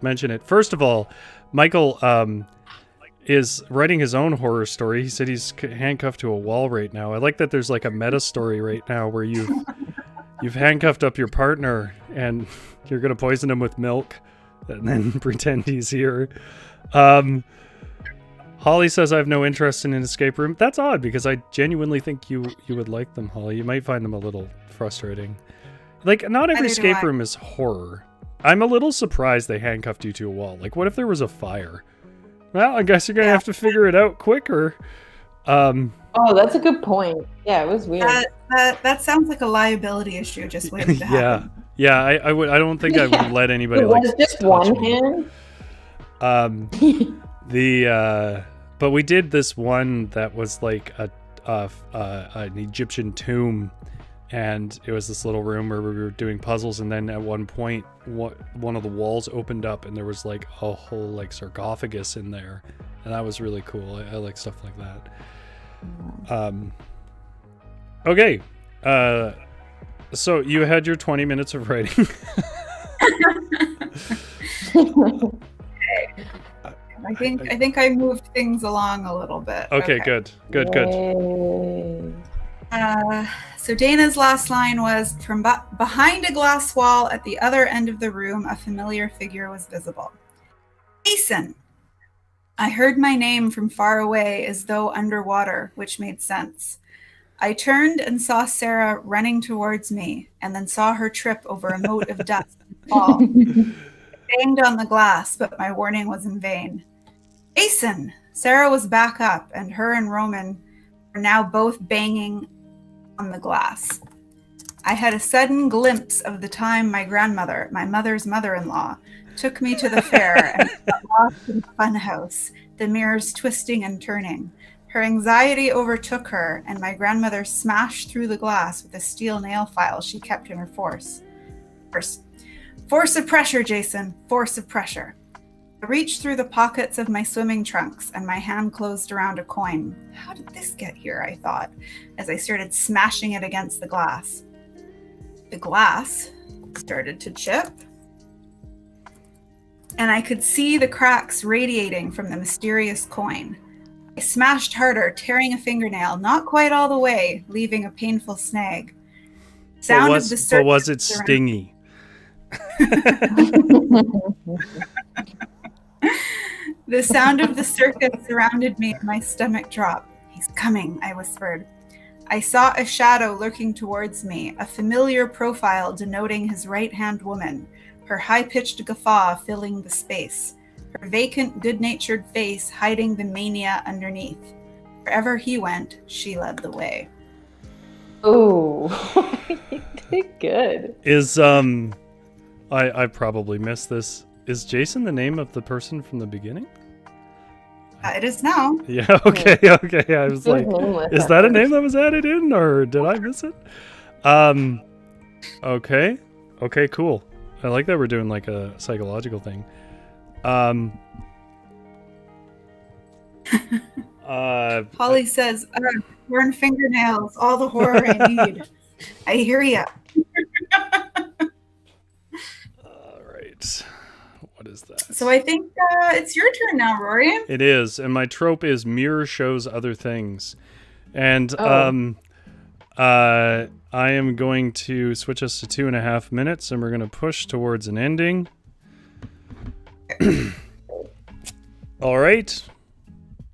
mention it. First of all, Michael is writing his own horror story. He said he's handcuffed to a wall right now. I like that there's like a meta story right now where you've handcuffed up your partner and you're gonna poison him with milk and then pretend he's here. Holly says, I have no interest in an escape room. That's odd, because I genuinely think you would like them, Holly. You might find them a little frustrating. Like, not every escape room is horror. I'm a little surprised they handcuffed you to a wall. Like, what if there was a fire? Well, I guess you're going to have to figure it out quicker. Oh, that's a good point. Yeah, it was weird. That sounds like a liability issue just waiting to happen. Yeah, I don't think I would let anybody. It was just one hand. But we did this one that was like an Egyptian tomb, and it was this little room where we were doing puzzles, and then at one point one of the walls opened up and there was like a whole like sarcophagus in there, and that was really cool. I like stuff like that. Okay, so you had your 20 minutes of writing. I think I moved things along a little bit. Okay. Good. So Dana's last line was, from behind a glass wall at the other end of the room, a familiar figure was visible. Jason! I heard my name from far away as though underwater, which made sense. I turned and saw Sarah running towards me, and then saw her trip over a moat of dust and fall. I banged on the glass, but my warning was in vain. Jason! Sarah was back up, and her and Roman were now both banging on the glass. I had a sudden glimpse of the time my grandmother, my mother's mother-in-law, took me to the fair and got lost in the fun house, the mirrors twisting and turning. Her anxiety overtook her, and my grandmother smashed through the glass with a steel nail file she kept in her force of pressure, Jason, force of pressure. I reached through the pockets of my swimming trunks, and my hand closed around a coin. How did this get here, I thought, as I started smashing it against the glass. The glass started to chip, and I could see the cracks radiating from the mysterious coin. I smashed harder, tearing a fingernail, not quite all the way, leaving a painful snag. But was it stingy? The sound of the circus surrounded me and my stomach dropped. He's coming, I whispered. I saw a shadow lurking towards me, a familiar profile denoting his right-hand woman, her high-pitched guffaw filling the space, her vacant, good-natured face hiding the mania underneath. Wherever he went, she led the way. Oh, you did good. Is, I probably missed this. Is Jason the name of the person from the beginning? It is now. Yeah, okay. I was like, is that a name that was added in, or did I miss it? Okay, cool. I like that we're doing like a psychological thing. Holly says, burn fingernails, all the horror I need. I hear ya. All right. What is that? So I think it's your turn now, Rory. It is, and my trope is mirror shows other things. And I am going to switch us to 2.5 minutes, and we're going to push towards an ending. All right.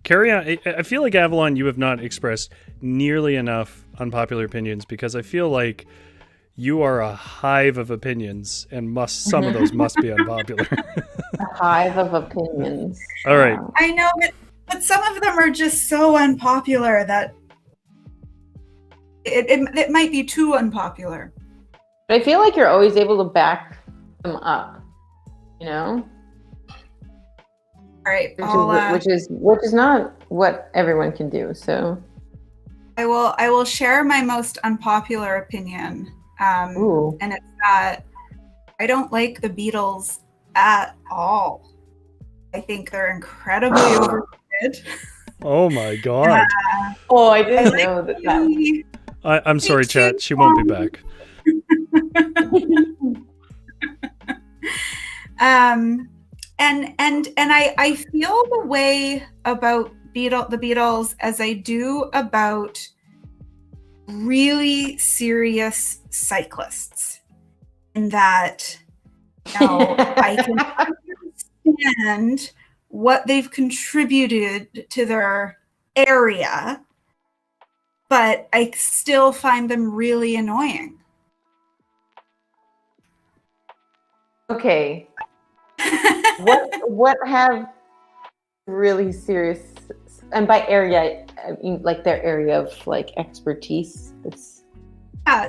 Carry on. I feel like, Avalon, you have not expressed nearly enough unpopular opinions, because I feel like you are a hive of opinions, and some of those must be unpopular. A hive of opinions. All right. I know, but some of them are just so unpopular that it might be too unpopular. But I feel like you're always able to back them up, you know? All right. Which is not what everyone can do, so. I will share my most unpopular opinion. And it's that I don't like the Beatles at all. I think they're incredibly overrated. Oh my god. I didn't know that. I'm sorry, chat. She won't be back. And I feel the way about the Beatles as I do about really serious cyclists, in that I can understand what they've contributed to their area, but I still find them really annoying. Okay. What have really serious, and by area I mean like their area of like expertise?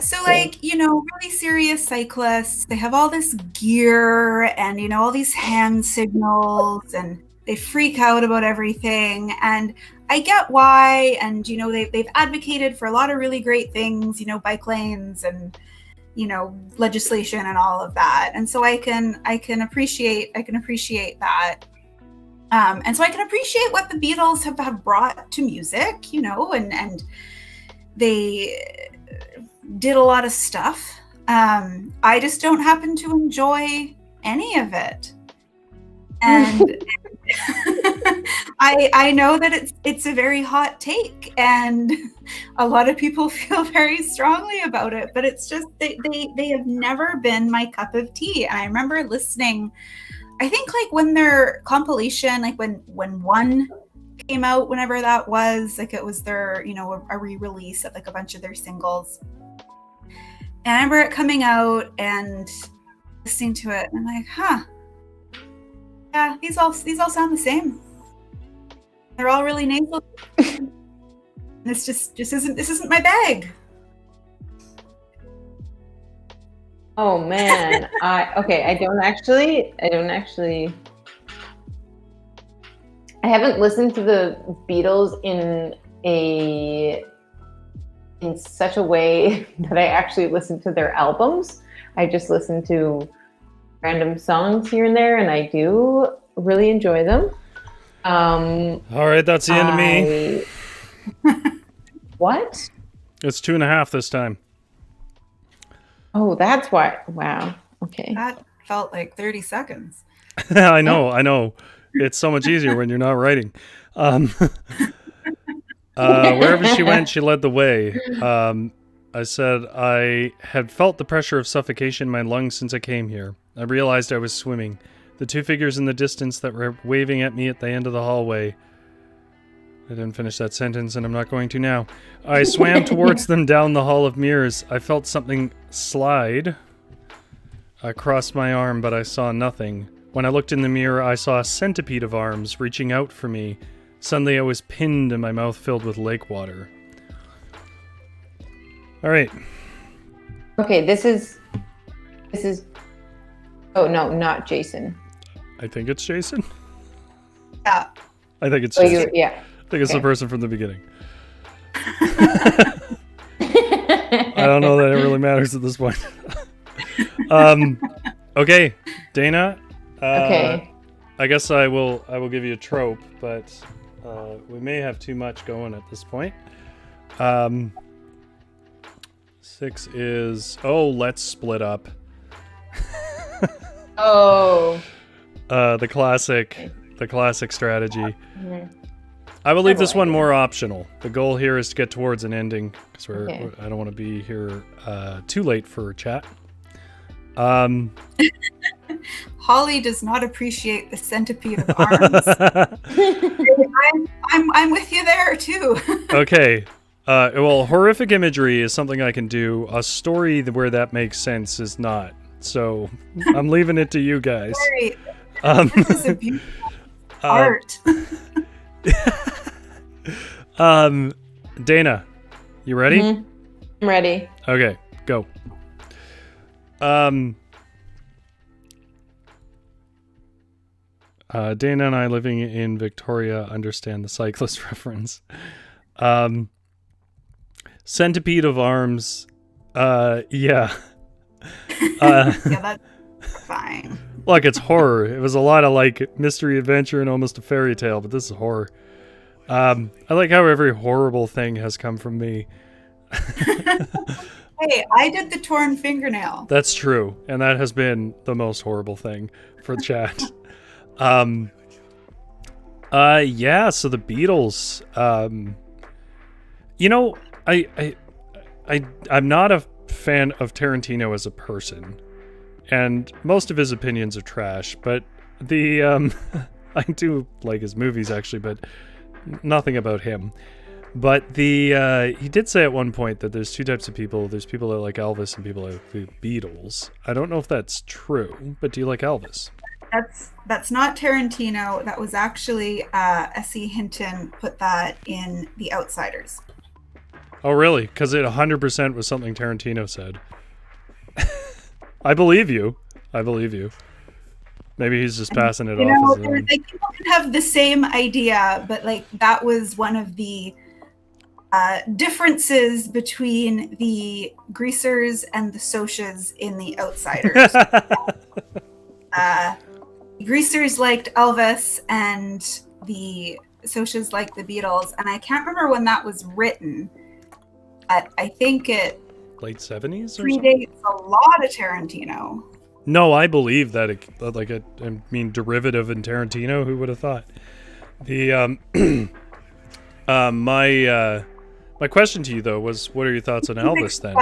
So like, really serious cyclists, they have all this gear and all these hand signals, and they freak out about everything, and I get why, and they've advocated for a lot of really great things, bike lanes and legislation and all of that, and so I can appreciate that. And so I can appreciate what the Beatles have brought to music, and they did a lot of stuff. I just don't happen to enjoy any of it. And I know that it's a very hot take, and a lot of people feel very strongly about it, but it's just they have never been my cup of tea. And I remember listening, I think like when their compilation, like when One came out, whenever that was, like it was their, a re-release of like a bunch of their singles. And I remember it coming out and listening to it, and I'm like, yeah, these all sound the same. They're all really nasal. This isn't my bag. Oh man. I haven't listened to the Beatles in such a way that I actually listen to their albums. I just listen to random songs here and there, and I do really enjoy them. All right, that's the end of me. What? It's 2.5 this time. Oh, that's why. Wow. Okay. That felt like 30 seconds. I know. It's so much easier when you're not writing. Wherever she went, she led the way. I said I had felt the pressure of suffocation in my lungs since I came here. I realized I was swimming. The two figures in the distance that were waving at me at the end of the hallway. I didn't finish that sentence, and I'm not going to now. I swam towards them down the hall of mirrors. I felt something slide across my arm, but I saw nothing. When I looked in the mirror, I saw a centipede of arms reaching out for me. Suddenly, I was pinned and my mouth filled with lake water. All right. Okay, this is. Oh no, not Jason. I think it's Jason. Yeah. I think it's Jason. Yeah. I think it's the person from the beginning. I don't know that it really matters at this point. Okay, Dana. Okay. I guess I will give you a trope, but we may have too much going at this point. 6 is let's split up. Oh. The classic strategy. Mhm. I will leave this one more optional. The goal here is to get towards an ending because Okay. I don't want to be here too late for chat. Holly does not appreciate the centipede of arms. I'm with you there too. Okay. Well, horrific imagery is something I can do. A story where that makes sense is not. So I'm leaving it to you guys. Sorry. This is a beautiful art. Dana, you ready? Mhm. I'm ready. Okay, go. Dana and I, living in Victoria, understand the cyclist reference. Centipede of arms. Yeah. Yeah, that's fine. Look, it's horror. It was a lot of like mystery, adventure, and almost a fairy tale, but this is horror. I like how every horrible thing has come from me. Hey, I did the torn fingernail. That's true, and that has been the most horrible thing for chat. Yeah, so the Beatles. You know, I'm not a fan of Tarantino as a person, and most of his opinions are trash, but the I do like his movies actually, but nothing about him. But the he did say at one point that there's two types of people. There's people that like Elvis and people that like the Beatles. I don't know if that's true, but do you like Elvis? That's not Tarantino. That was actually S.E. Hinton put that in The Outsiders. Oh, really? Because it 100% was something Tarantino said. I believe you. Maybe he's just passing it off as like people can have the same idea, but like that was one of the differences between the Greasers and the Socias in The Outsiders. Greasers liked Elvis and the Socias liked the Beatles, and I can't remember when that was written, but I think it late 70s or something? predates a lot of Tarantino. No, I believe that derivative in Tarantino. Who would have thought? The my question to you though was, what are your thoughts on Elvis then?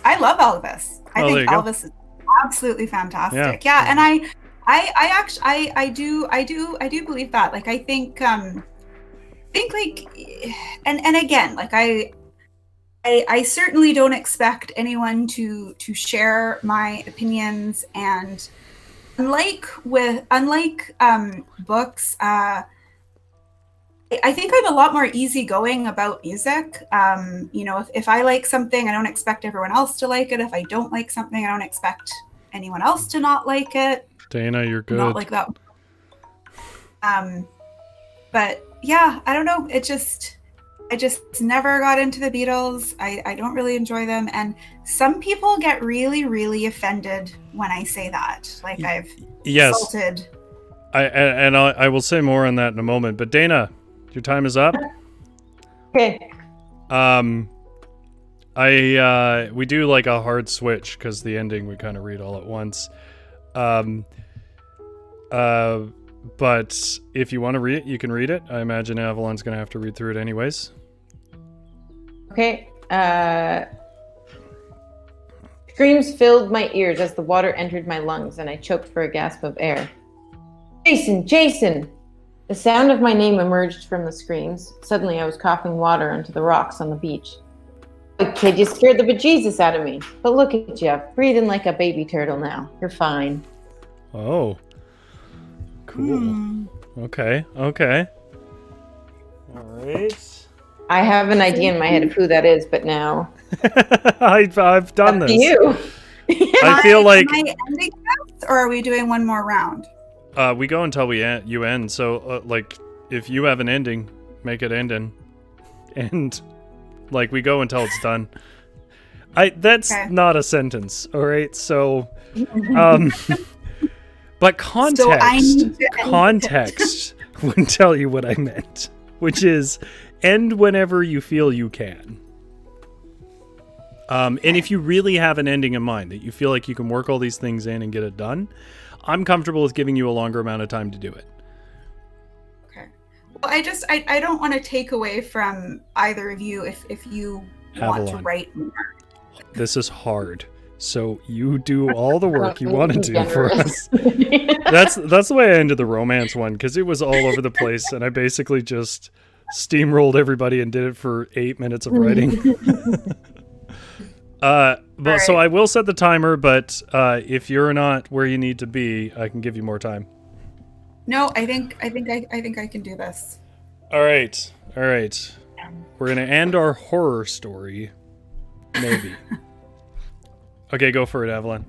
I love Elvis. I think Elvis is absolutely fantastic. Yeah, and I do believe that. Like I think like, and again, like I certainly don't expect anyone to share my opinions, and unlike books, I think I'm a lot more easygoing about music. You know, if I like something, I don't expect everyone else to like it. If I don't like something, I don't expect anyone else to not like it. Dana, you're good. Not like that. But yeah, I don't know. I just never got into the Beatles. I don't really enjoy them. And some people get really, really offended when I say that. Like I've insulted. I will say more on that in a moment. But Dana, your time is up. Okay. We do like a hard switch because the ending we kind of read all at once. But if you want to read it, you can read it. I imagine Avalon's going to have to read through it anyways. Okay. Screams filled my ears as the water entered my lungs, and I choked for a gasp of air. Jason! Jason! The sound of my name emerged from the screams. Suddenly, I was coughing water onto the rocks on the beach. Oh, kid, you scared the bejesus out of me. But look at you, breathing like a baby turtle now. You're fine. Oh. Cool. Okay. All right. I have an idea in my head of who that is, but now I've done this. You. I feel like. Am I ending this, or are we doing one more round? We go until you end. So, like, if you have an ending, make it ending, and like we go until it's done. That's not a sentence. All right. So, but context would tell you what I meant, which is end whenever you feel you can. And if you really have an ending in mind that you feel like you can work all these things in and get it done, I'm comfortable with giving you a longer amount of time to do it. Okay. Well, I don't want to take away from either of you if you want to Avalon. write more. This is hard. So you do all the work you want to do for us. That's the way I ended the romance one, because it was all over the place, and I basically just steamrolled everybody and did it for 8 minutes of writing. But so I will set the timer, but if you're not where you need to be, I can give you more time. No, I think I can do this. All right. We're gonna end our horror story, maybe. Okay, go for it, Avalon.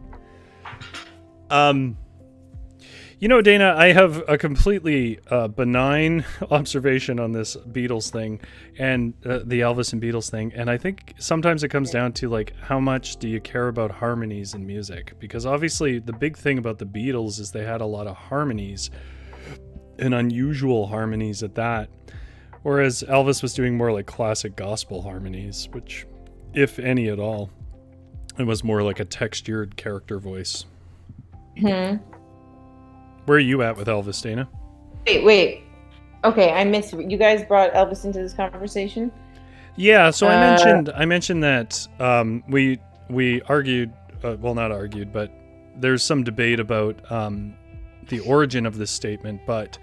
Dana, I have a completely benign observation on this Beatles thing and the Elvis and Beatles thing. And I think sometimes it comes down to, like, how much do you care about harmonies in music? Because obviously the big thing about the Beatles is they had a lot of harmonies and unusual harmonies at that. Whereas Elvis was doing more like classic gospel harmonies, which, if any at all, it was more like a textured character voice. Where are you at with Elvis, Dana? Wait. Okay, I missed. You guys brought Elvis into this conversation? Yeah, so I mentioned that we argued, well, not argued, but there's some debate about the origin of this statement, but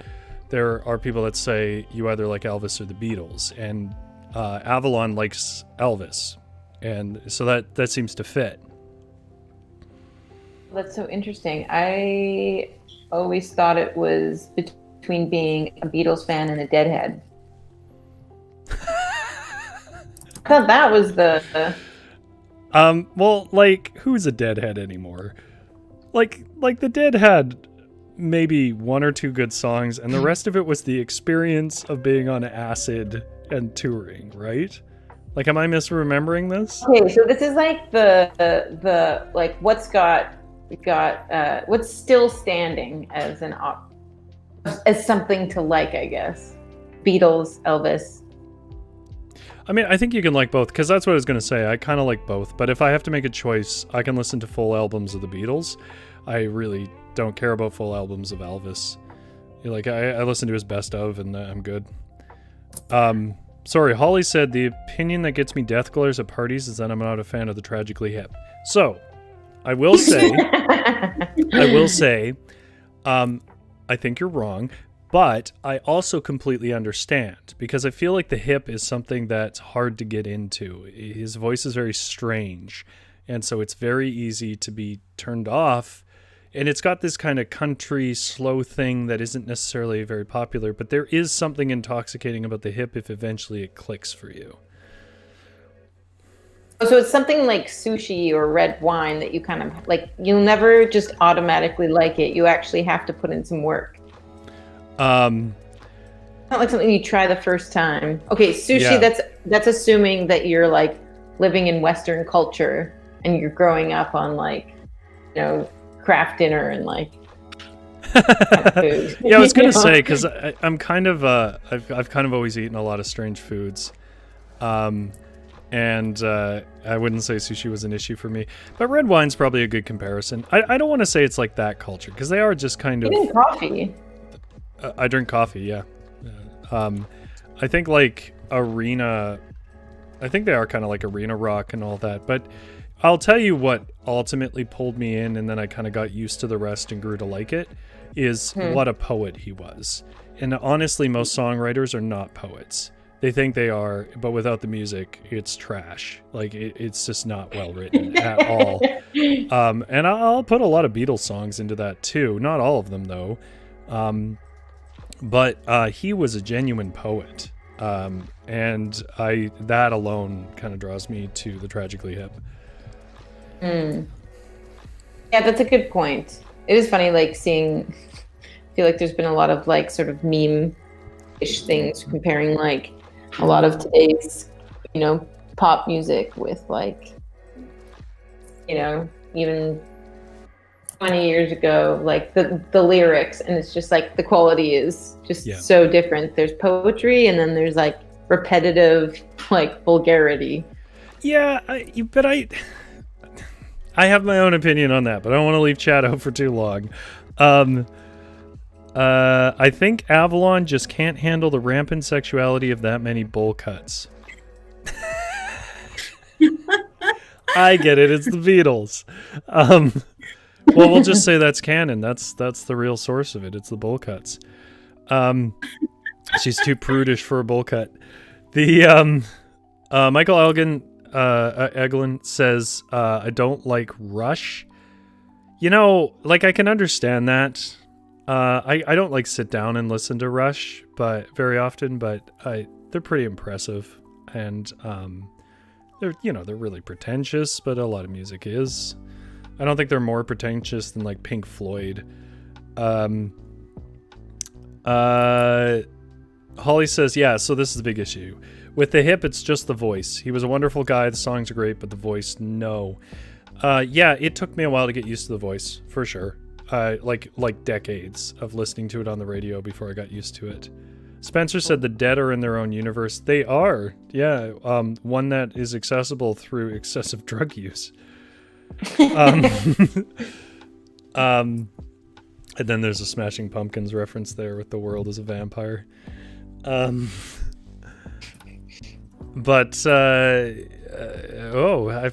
there are people that say you either like Elvis or the Beatles, and Avalon likes Elvis. And so that seems to fit. That's so interesting. I always thought it was between being a Beatles fan and a Deadhead. I thought that was the... Well, like, who's a Deadhead anymore? Like the Dead had maybe one or two good songs, and the rest of it was the experience of being on acid and touring, right? Like, am I misremembering this? Okay, so this is like the like what's still standing as as something to like, I guess. Beatles, Elvis. I mean, I think you can like both, because that's what I was going to say. I kind of like both, but if I have to make a choice, I can listen to full albums of the Beatles. I really don't care about full albums of Elvis. Like, I listen to his best of, and I'm good. Sorry, Holly said the opinion that gets me death glares at parties is that I'm not a fan of the Tragically Hip. So, I will say, I think you're wrong, but I also completely understand, because I feel like the hip is something that's hard to get into. His voice is very strange, and so it's very easy to be turned off. And it's got this kind of country slow thing that isn't necessarily very popular, but there is something intoxicating about the hip if eventually it clicks for you. So it's something like sushi or red wine that you kind of like, you'll never just automatically like it. You actually have to put in some work. It's not like something you try the first time. Okay, sushi, yeah. That's assuming that you're like living in Western culture and you're growing up on, like, craft dinner and like kind of food. Yeah, I was gonna say, because I'm kind of I've kind of always eaten a lot of strange foods, and I wouldn't say sushi was an issue for me, but red wine's probably a good comparison. I don't want to say it's like that culture, because they are just kind of. Even coffee. I drink coffee, yeah. I think like arena. I think they are kind of like arena rock and all that, but. I'll tell you what ultimately pulled me in, and then I kind of got used to the rest and grew to like it, is what a poet he was. And honestly, most songwriters are not poets. They think they are, but without the music, it's trash. Like, it's just not well written at all. And I'll put a lot of Beatles songs into that too. Not all of them, though. But he was a genuine poet. And that alone kind of draws me to the Tragically Hip. Yeah, that's a good point. It is funny, like, I feel like there's been a lot of like sort of meme-ish things comparing like a lot of today's, pop music with like, even 20 years ago, like the lyrics, and it's just like the quality is just so different. There's poetry, and then there's like repetitive like vulgarity. Yeah, I have my own opinion on that, but I don't want to leave chat out for too long. I think Avalon just can't handle the rampant sexuality of that many bowl cuts. I get it. It's the Beatles. Well, we'll just say that's canon. That's the real source of it. It's the bowl cuts. She's too prudish for a bowl cut. The Michael Eglin says, I don't like Rush. You know, like, I can understand that. I don't like sit down and listen to Rush, but very often, but they're pretty impressive, and they're really pretentious, but a lot of music is. I don't think they're more pretentious than like Pink Floyd. Holly says, yeah, so this is the big issue. With the hip, it's just the voice. He was a wonderful guy, the songs are great, but the voice, no. Yeah, it took me a while to get used to the voice, for sure. Like decades of listening to it on the radio before I got used to it. Spencer said the dead are in their own universe. They are, yeah. One that is accessible through excessive drug use. And then there's a Smashing Pumpkins reference there with the world as a vampire. But I've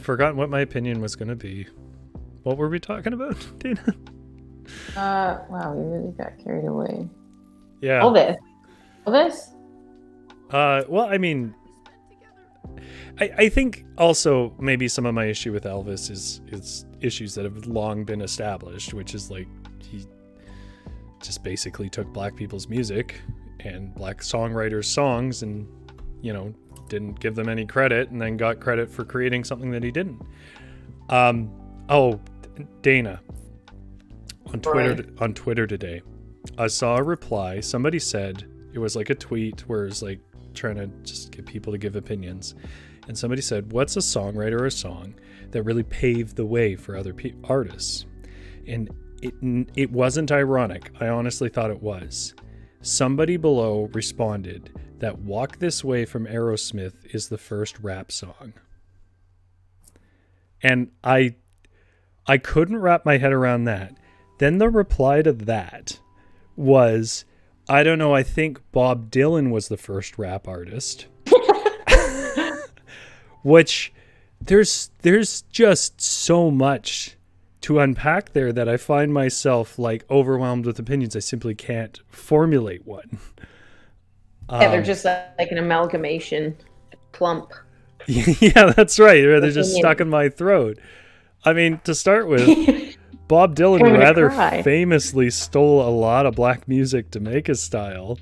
forgotten what my opinion was going to be. What were we talking about, Dana? Wow, we really got carried away. Yeah. Elvis? Well, I mean, I think also maybe some of my issue with Elvis is issues that have long been established, which is like he just basically took black people's music and black songwriters' songs and, didn't give them any credit, and then got credit for creating something that he didn't. Dana, on Twitter today, I saw a reply. Somebody said, it was like a tweet where it's like trying to just get people to give opinions. And somebody said, what's a songwriter or a song that really paved the way for other artists? And it wasn't ironic. I honestly thought it was. Somebody below responded that Walk This Way from Aerosmith is the first rap song. And I couldn't wrap my head around that. Then the reply to that was, I don't know, I think Bob Dylan was the first rap artist. Which there's just so much to unpack there that I find myself like overwhelmed with opinions. I simply can't formulate one. Yeah, they're just like an amalgamation clump. Yeah, that's right. They're just stuck in my throat. I mean, to start with, Bob Dylan rather famously stole a lot of black music to make his style.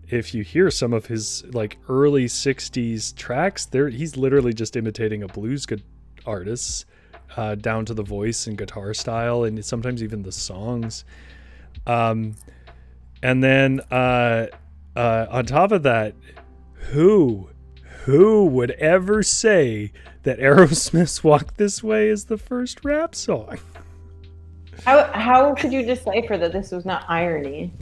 If you hear some of his like early 60s tracks, he's literally just imitating a blues artist, down to the voice and guitar style, and sometimes even the songs. And then on top of that, who would ever say that Aerosmith's Walk This Way is the first rap song? How could you decipher that this was not irony?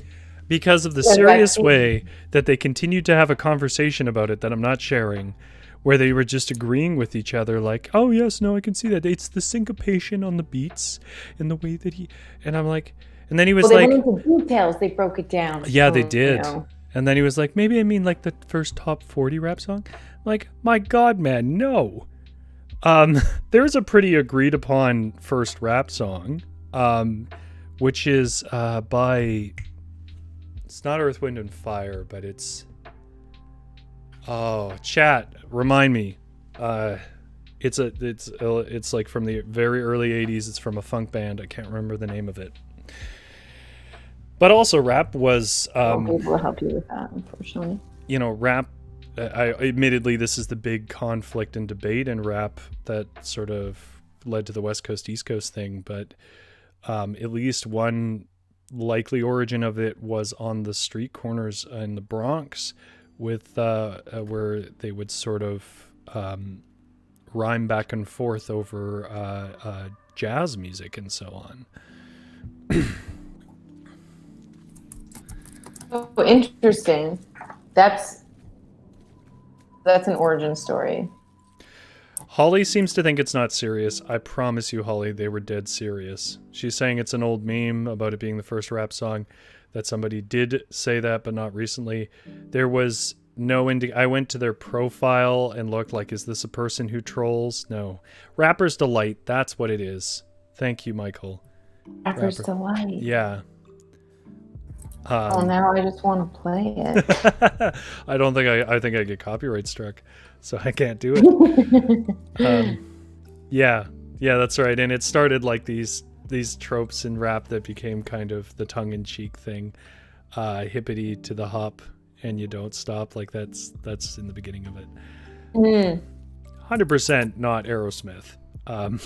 Because of the serious way that they continued to have a conversation about it that I'm not sharing, where they were just agreeing with each other like, oh yes, no, I can see that. It's the syncopation on the beats and the way that and I'm like, and then he was they like, went into details, they broke it down. Yeah, they did. And then he was like, maybe I mean like the first top 40 rap song. I'm like, my God, man, no. There's a pretty agreed upon first rap song, which is by, it's not Earth, Wind and Fire, but it's, chat, remind me. It's like from the very early 80s. It's from a funk band. I can't remember the name of it. But also rap was... people will help you with that, unfortunately. Rap... admittedly, this is the big conflict and debate in rap that sort of led to the West Coast, East Coast thing. But at least one likely origin of it was on the street corners in the Bronx with where they would sort of rhyme back and forth over jazz music and so on. Oh, interesting. That's an origin story. Holly seems to think it's not serious. I promise you, Holly, they were dead serious. She's saying it's an old meme about it being the first rap song, that somebody did say that, but not recently. There was no I went to their profile and looked like, is this a person who trolls? No. Rapper's Delight, that's what it is. Thank you, Michael. Rapper's Delight. Yeah. Well, now I just want to play it. I don't think I think I get copyright struck, so I can't do it. Yeah, that's right. And it started like these tropes in rap that became kind of the tongue-in-cheek thing. Hippity to the hop and you don't stop. Like that's in the beginning of it. 100% not Aerosmith. God,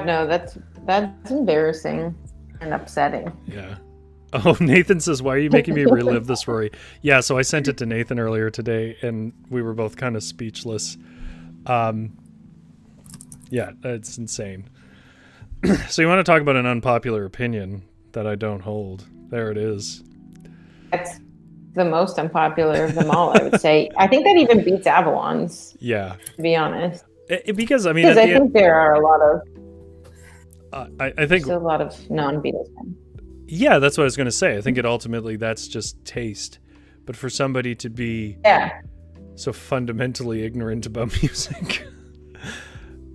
no, that's embarrassing and upsetting. Yeah. Oh, Nathan says, why are you making me relive this, Rory? Yeah, so I sent it to Nathan earlier today, and we were both kind of speechless. Yeah, it's insane. So you want to talk about an unpopular opinion that I don't hold? There it is. That's the most unpopular of them all, I would say. I think that even beats Avalon's. Yeah. To be honest. Because I think there are a lot of... I think there's a lot of non-Beatles fans. Yeah, that's what I was going to say. I think ultimately that's just taste. But for somebody to be so fundamentally ignorant about music.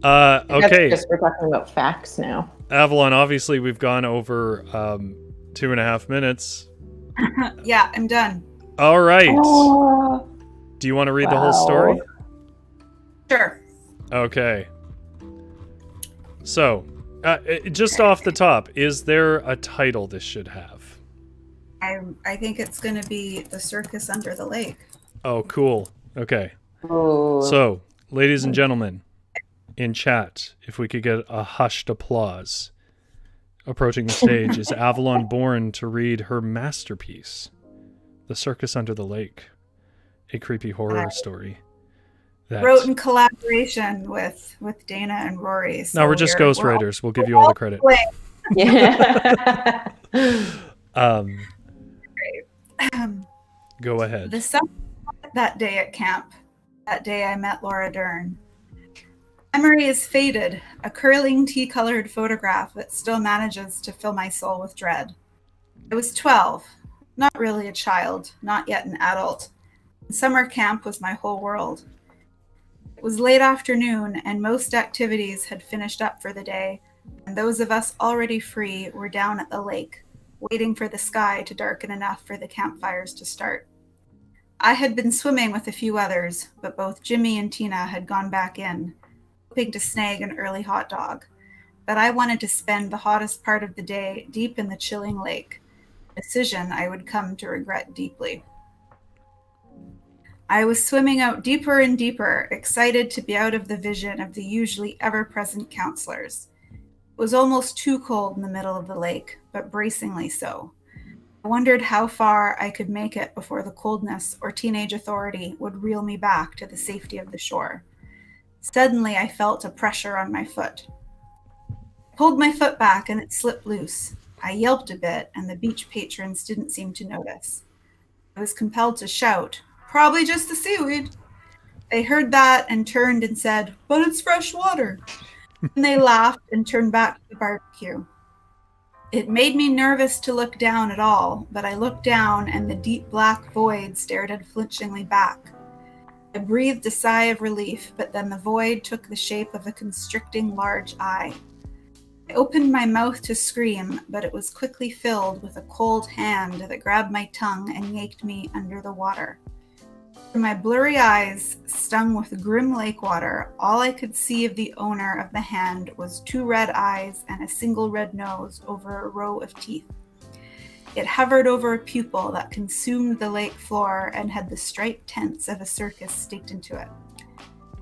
Okay. That's just, we're talking about facts now. Avalon, obviously we've gone over 2.5 minutes. Yeah, I'm done. All right. Do you want to read the whole story? Sure. Okay. So, just off the top, is there a title this should have? I think it's going to be The Circus Under the Lake. Oh, cool. Okay. Ooh. So, ladies and gentlemen, in chat, if we could get a hushed applause. Approaching the stage is Avalon Bourne to read her masterpiece, The Circus Under the Lake, a creepy horror story. Wrote in collaboration with Dana and Rory. So no, we're just ghostwriters. We'll give you all the credit. Yeah. Go ahead. The sun that day at camp, that day I met Laura Dern. Memory is faded, a curling tea-colored photograph that still manages to fill my soul with dread. I was 12, not really a child, not yet an adult. Summer camp was my whole world. It was late afternoon, and most activities had finished up for the day, and those of us already free were down at the lake, waiting for the sky to darken enough for the campfires to start. I had been swimming with a few others, but both Jimmy and Tina had gone back in, hoping to snag an early hot dog. But I wanted to spend the hottest part of the day deep in the chilling lake, a decision I would come to regret deeply. I was swimming out deeper and deeper, excited to be out of the vision of the usually ever-present counselors. It was almost too cold in the middle of the lake, but bracingly so. I wondered how far I could make it before the coldness or teenage authority would reel me back to the safety of the shore. Suddenly, I felt a pressure on my foot. I pulled my foot back and it slipped loose. I yelped a bit, and the beach patrons didn't seem to notice. I was compelled to shout, "Probably just the seaweed." They heard that and turned and said, "But it's fresh water." And they laughed and turned back to the barbecue. It made me nervous to look down at all, but I looked down and the deep black void stared unflinchingly back. I breathed a sigh of relief, but then the void took the shape of a constricting large eye. I opened my mouth to scream, but it was quickly filled with a cold hand that grabbed my tongue and yanked me under the water. Through my blurry eyes, stung with grim lake water, all I could see of the owner of the hand was 2 red eyes and a single red nose over a row of teeth. It hovered over a pupil that consumed the lake floor and had the striped tents of a circus staked into it.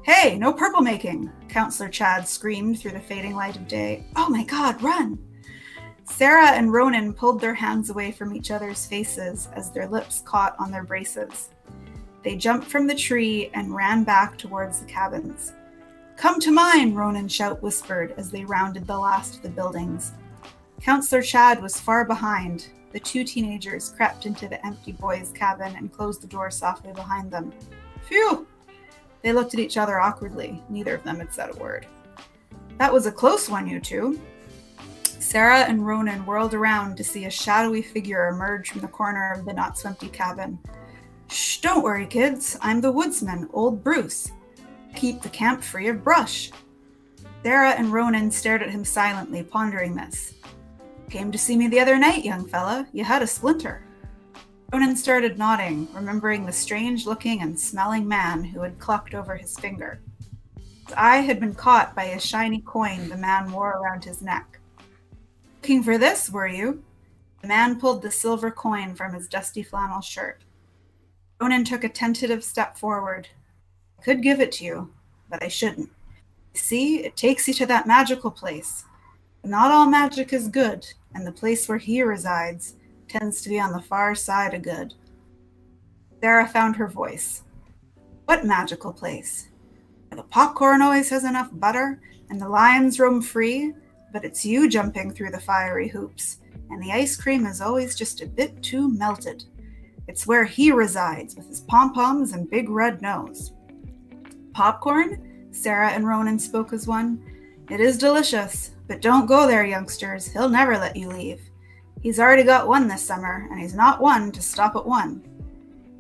"Hey, no purple making!" Counselor Chad screamed through the fading light of day. "Oh my God, run!" Sarah and Ronan pulled their hands away from each other's faces as their lips caught on their braces. They jumped from the tree and ran back towards the cabins. "Come to mine," Ronan whispered as they rounded the last of the buildings. Counselor Chad was far behind. The 2 teenagers crept into the empty boys' cabin and closed the door softly behind them. "Phew!" They looked at each other awkwardly. Neither of them had said a word. That was a close one, you two. Sarah and Ronan whirled around to see a shadowy figure emerge from the corner of the not-so-empty cabin. Shh, don't worry, kids. I'm the woodsman, old Bruce. Keep the camp free of brush. Sarah and Ronan stared at him silently, pondering this. Came to see me the other night, young fella. You had a splinter. Ronan started nodding, remembering the strange-looking and smelling man who had clucked over his finger. His eye had been caught by a shiny coin the man wore around his neck. Looking for this, were you? The man pulled the silver coin from his dusty flannel shirt. Ronan took a tentative step forward. I could give it to you, but I shouldn't. You see, it takes you to that magical place. But not all magic is good, and the place where he resides tends to be on the far side of good. Sarah found her voice. What magical place? Where the popcorn always has enough butter, and the lions roam free, but it's you jumping through the fiery hoops, and the ice cream is always just a bit too melted. It's where he resides, with his pom-poms and big red nose. Popcorn? Sarah and Ronan spoke as one. It is delicious, but don't go there, youngsters. He'll never let you leave. He's already got one this summer, and he's not one to stop at one.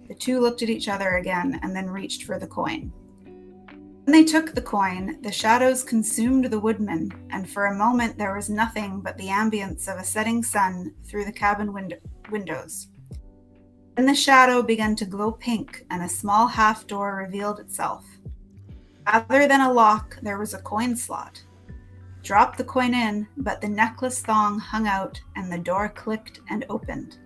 The two looked at each other again and then reached for the coin. When they took the coin, the shadows consumed the woodman, and for a moment there was nothing but the ambience of a setting sun through the cabin windows. Then the shadow began to glow pink, and a small half door revealed itself. Rather than a lock, there was a coin slot. Dropped the coin in, but the necklace thong hung out, and the door clicked and opened.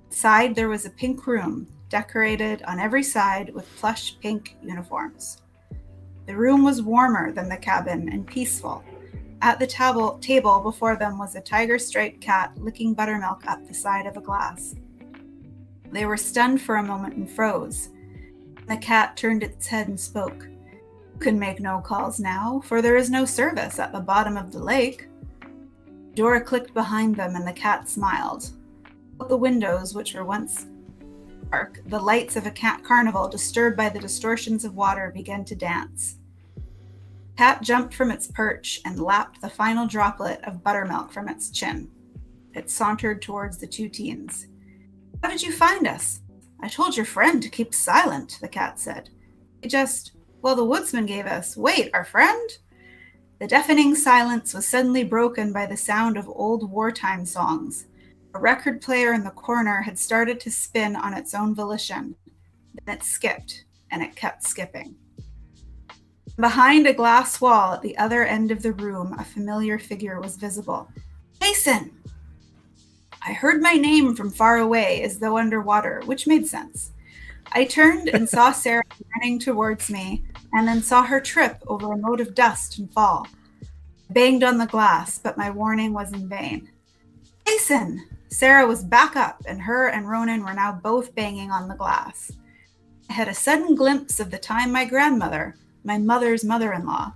Inside there was a pink room, decorated on every side with plush pink uniforms. The room was warmer than the cabin and peaceful. At the table before them was a tiger-striped cat licking buttermilk up the side of a glass. They were stunned for a moment and froze. The cat turned its head and spoke. You can make no calls now, for there is no service at the bottom of the lake. The door clicked behind them and the cat smiled. Out the windows, which were once dark, the lights of a cat carnival, disturbed by the distortions of water, began to dance. The cat jumped from its perch and lapped the final droplet of buttermilk from its chin. It sauntered towards the two teens. How did you find us? I told your friend to keep silent, the cat said. The woodsman gave us. Wait, our friend? The deafening silence was suddenly broken by the sound of old wartime songs. A record player in the corner had started to spin on its own volition. Then it skipped, and it kept skipping. Behind a glass wall at the other end of the room, a familiar figure was visible. Jason! I heard my name from far away, as though underwater, which made sense. I turned and saw Sarah running towards me, and then saw her trip over a mote of dust and fall. I banged on the glass, but my warning was in vain. Jason! Sarah was back up, and her and Ronan were now both banging on the glass. I had a sudden glimpse of the time my grandmother, my mother's mother-in-law,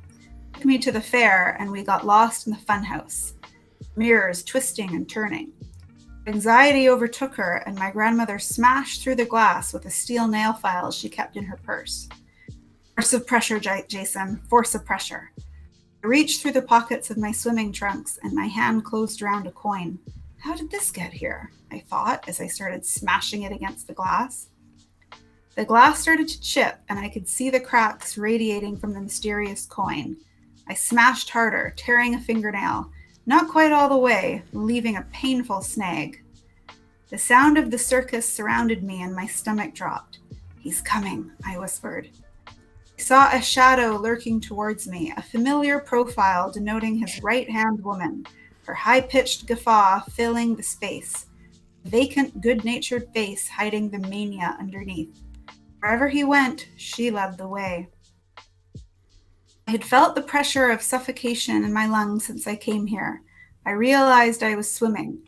took me to the fair, and we got lost in the funhouse. Mirrors twisting and turning. Anxiety overtook her, and my grandmother smashed through the glass with a steel nail file she kept in her purse. Force of pressure, Jason. Force of pressure. I reached through the pockets of my swimming trunks, and my hand closed around a coin. How did this get here? I thought as I started smashing it against the glass. The glass started to chip, and I could see the cracks radiating from the mysterious coin. I smashed harder, tearing a fingernail. Not quite all the way, leaving a painful snag. The sound of the circus surrounded me and my stomach dropped. He's coming, I whispered. I saw a shadow lurking towards me, a familiar profile denoting his right-hand woman, her high-pitched guffaw filling the space, a vacant, good-natured face hiding the mania underneath. Wherever he went, she led the way. I had felt the pressure of suffocation in my lungs since I came here. I realized I was swimming.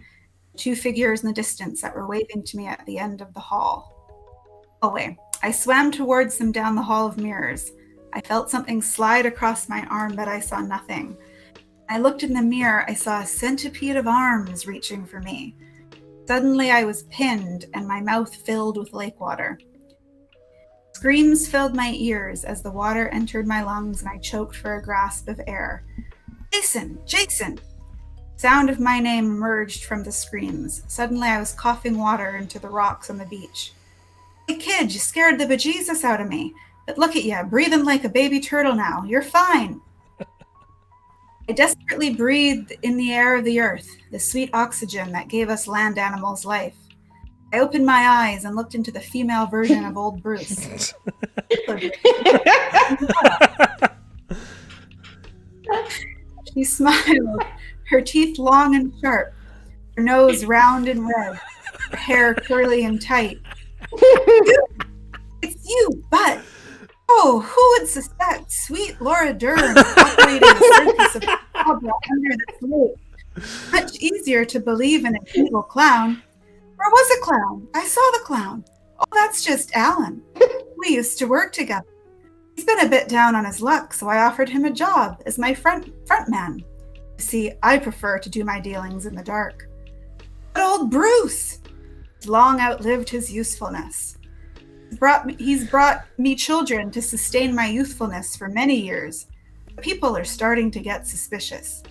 Two figures in the distance that were waving to me at the end of the hallway. I swam towards them down the hall of mirrors. I felt something slide across my arm, but I saw nothing. I looked in the mirror. I saw a centipede of arms reaching for me. Suddenly I was pinned and my mouth filled with lake water. I was Screams filled my ears as the water entered my lungs and I choked for a grasp of air. Jason! Jason! Sound of my name emerged from the screams. Suddenly I was coughing water into the rocks on the beach. Hey kid, you scared the bejesus out of me. But look at you, breathing like a baby turtle now. You're fine. I desperately breathed in the air of the earth, the sweet oxygen that gave us land animals life. I opened my eyes and looked into the female version of old Bruce. She smiled, her teeth long and sharp, her nose round and red, her hair curly and tight. It's you, but oh, who would suspect sweet Laura Dern operating a circus of cobra under the float? Much easier to believe in an evil clown. Where was a clown? I saw the clown. Oh, that's just Alan. We used to work together. He's been a bit down on his luck, so I offered him a job as my front man. You see, I prefer to do my dealings in the dark. But old Bruce long outlived his usefulness. He's brought me children to sustain my youthfulness for many years. People are starting to get suspicious.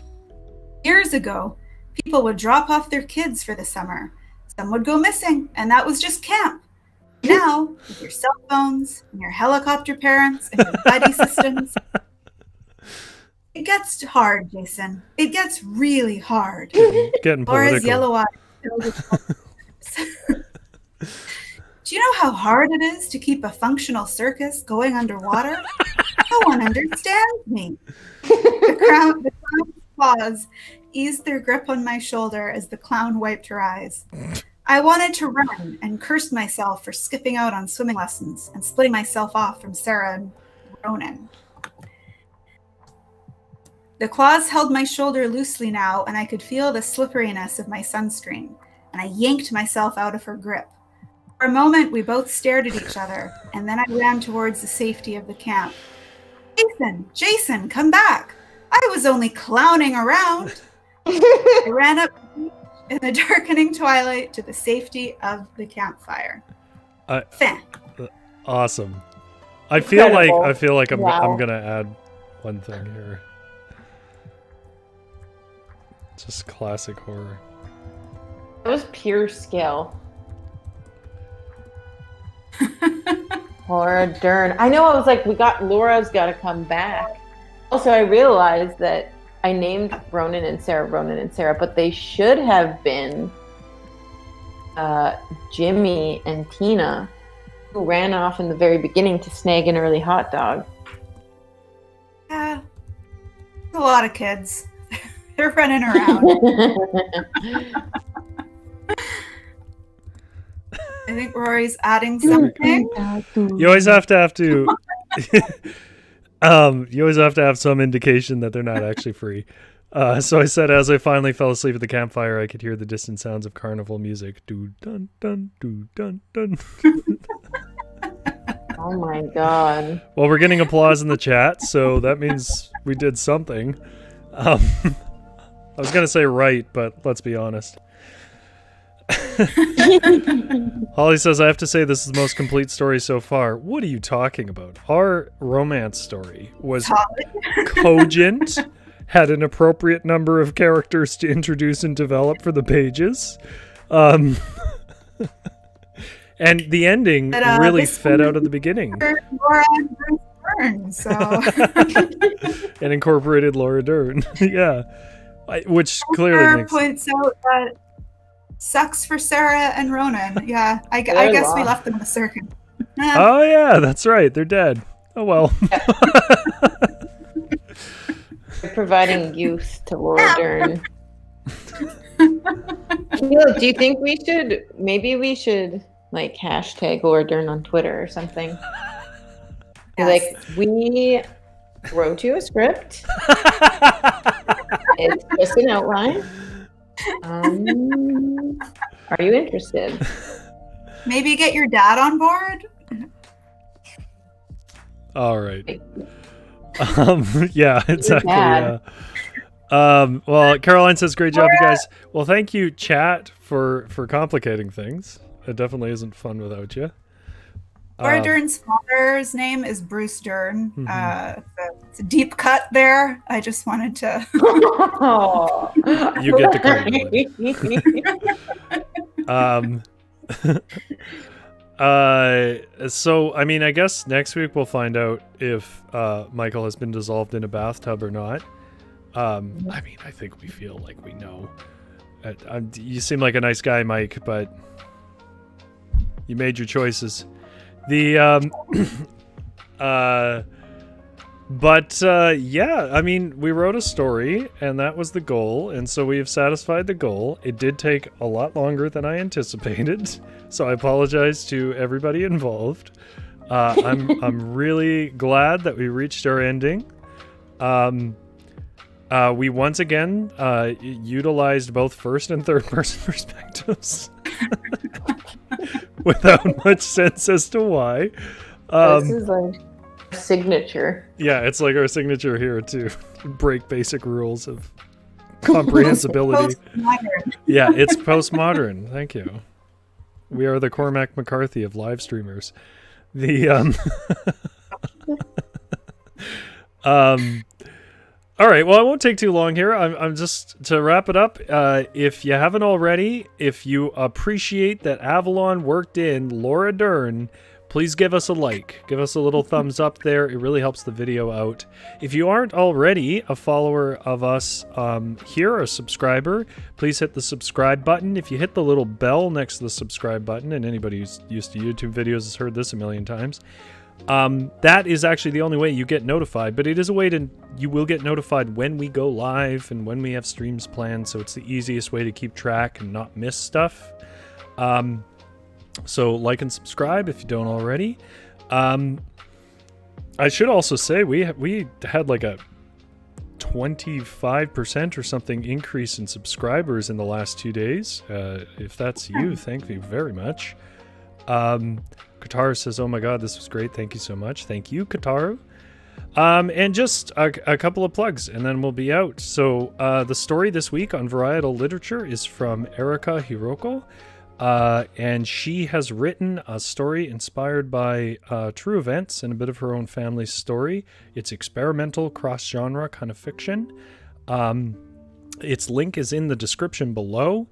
Years ago, people would drop off their kids for the summer. Some would go missing, and that was just camp. Now, with your cell phones and your helicopter parents and your buddy systems, it gets hard, Jason. It gets really hard. Getting Laura's political. yellow eyes. Do you know how hard it is to keep a functional circus going underwater? No one understands me. The clown's claws eased their grip on my shoulder as the clown wiped her eyes. I wanted to run and cursed myself for skipping out on swimming lessons and splitting myself off from Sarah and Ronan. The claws held my shoulder loosely now, and I could feel the slipperiness of my sunscreen, and I yanked myself out of her grip. For a moment, we both stared at each other, and then I ran towards the safety of the camp. Jason, come back. I was only clowning around. I ran up in the darkening twilight to the safety of the campfire. Awesome. I feel Incredible. like I'm Wow. gonna add one thing here. Just classic horror. That was pure skill. Laura Dern. I know, I was like, Laura's got to come back. Also, I realized that I named Ronan and Sarah, but they should have been Jimmy and Tina, who ran off in the very beginning to snag an early hot dog. Yeah, a lot of kids. They're running around. I think Rory's adding something. You always have to you always have to have some indication that they're not actually free. So I said, as I finally fell asleep at the campfire, I could hear the distant sounds of carnival music. Do dun dun do dun dun. Oh my god. Well, we're getting applause in the chat, so that means we did something. I was gonna say right, but let's be honest. Holly says, I have to say this is the most complete story so far. What are you talking about? Our romance story was cogent, had an appropriate number of characters to introduce and develop for the pages. And the ending really fed out of the beginning. Laura and Bruce Dern, so. And incorporated Laura Dern. Yeah. Which clearly Sarah makes points out that sucks for Sarah and Ronan. Yeah, I guess we left them in the circuit. Oh yeah, that's right. They're dead. Oh well. They're providing youth to Laura Dern. Do you think we should like hashtag Laura Dern on Twitter or something? Yes. Like, we wrote you a script. It's just an outline. Are you interested? Maybe get your dad on board. All right. Yeah, exactly. dad. Well, Caroline says, great job, you guys. Well, thank you, chat, for complicating things. It definitely isn't fun without you. Laura Dern's father's name is Bruce Dern. Mhm. It's a deep cut there. I just wanted to. You get the credibility. So I mean, I guess next week we'll find out if Michael has been dissolved in a bathtub or not. I mean, I think we feel like we know. You seem like a nice guy, Mike, but you made your choices. Yeah, I mean, we wrote a story, and that was the goal, and so we have satisfied the goal. It did take a lot longer than I anticipated, so I apologize to everybody involved. I'm really glad that we reached our ending. We once again utilized both first and third person perspectives without much sense as to why. This is like signature. Yeah, it's like our signature here to break basic rules of comprehensibility. Yeah, it's postmodern. Thank you. We are the Cormac McCarthy of live streamers. All right, well, I won't take too long here. I'm just, to wrap it up, if you haven't already, if you appreciate that Avalon worked in Laura Dern, please give us a like. Give us a little thumbs up there. It really helps the video out. If you aren't already a follower of us here, a subscriber, please hit the subscribe button. If you hit the little bell next to the subscribe button, and anybody who's used to YouTube videos has heard this a million times, that is actually the only way you get notified, but it is a way you will get notified when we go live and when we have streams planned, so it's the easiest way to keep track and not miss stuff. So like and subscribe if you don't already. I should also say we had like a 25% or something increase in subscribers in the last 2 days. If that's you, thank you very much. Kataru says, oh my god, this was great. Thank you so much. Thank you, Kataru. And just a couple of plugs, and then we'll be out. So the story this week on Varietal Literature is from Erika Hiroko. And she has written a story inspired by true events and a bit of her own family's story. It's experimental, cross-genre kind of fiction. Its link is in the description below.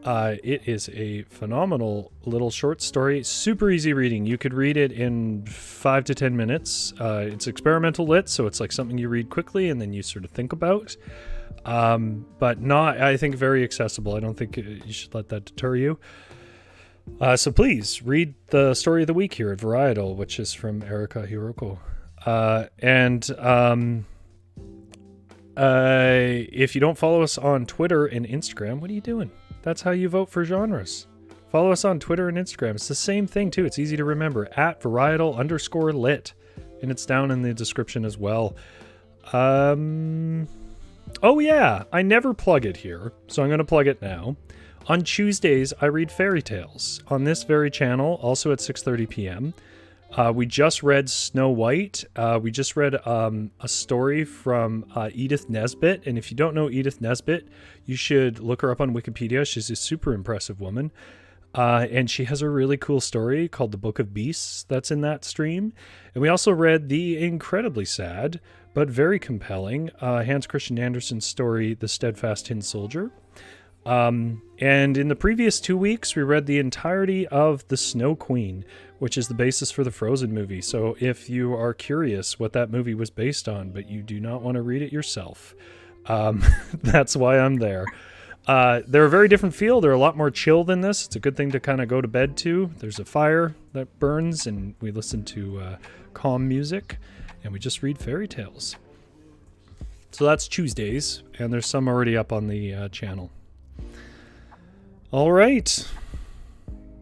It is a phenomenal little short story. Super easy reading. You could read it in 5 to 10 minutes. It's experimental lit, so it's like something you read quickly and then you sort of think about. But not, I think, very accessible. I don't think you should let that deter you. So please read the story of the week here at Varietal, which is from Erika Hiroko. If you don't follow us on Twitter and Instagram, what are you doing? That's how you vote for genres. Follow us on Twitter and Instagram. It's the same thing, too. It's easy to remember. @Varietal_lit. And it's down in the description as well. Oh, yeah. I never plug it here, so I'm going to plug it now. On Tuesdays, I read fairy tales on this very channel, also at 6:30 p.m. We just read Snow White. We just read a story from Edith Nesbit. And if you don't know Edith Nesbit, you should look her up on Wikipedia. She's a super impressive woman. And she has a really cool story called The Book of Beasts that's in that stream. And we also read the incredibly sad, but very compelling Hans Christian Andersen's story, The Steadfast Tin Soldier. And in the previous 2 weeks, we read the entirety of The Snow Queen, which is the basis for the Frozen movie. So if you are curious what that movie was based on, but you do not want to read it yourself, that's why I'm there. They're a very different feel. They're a lot more chill than this. It's a good thing to kind of go to bed to. There's a fire that burns, and we listen to calm music, and we just read fairy tales. So that's Tuesdays, and there's some already up on the channel. All right.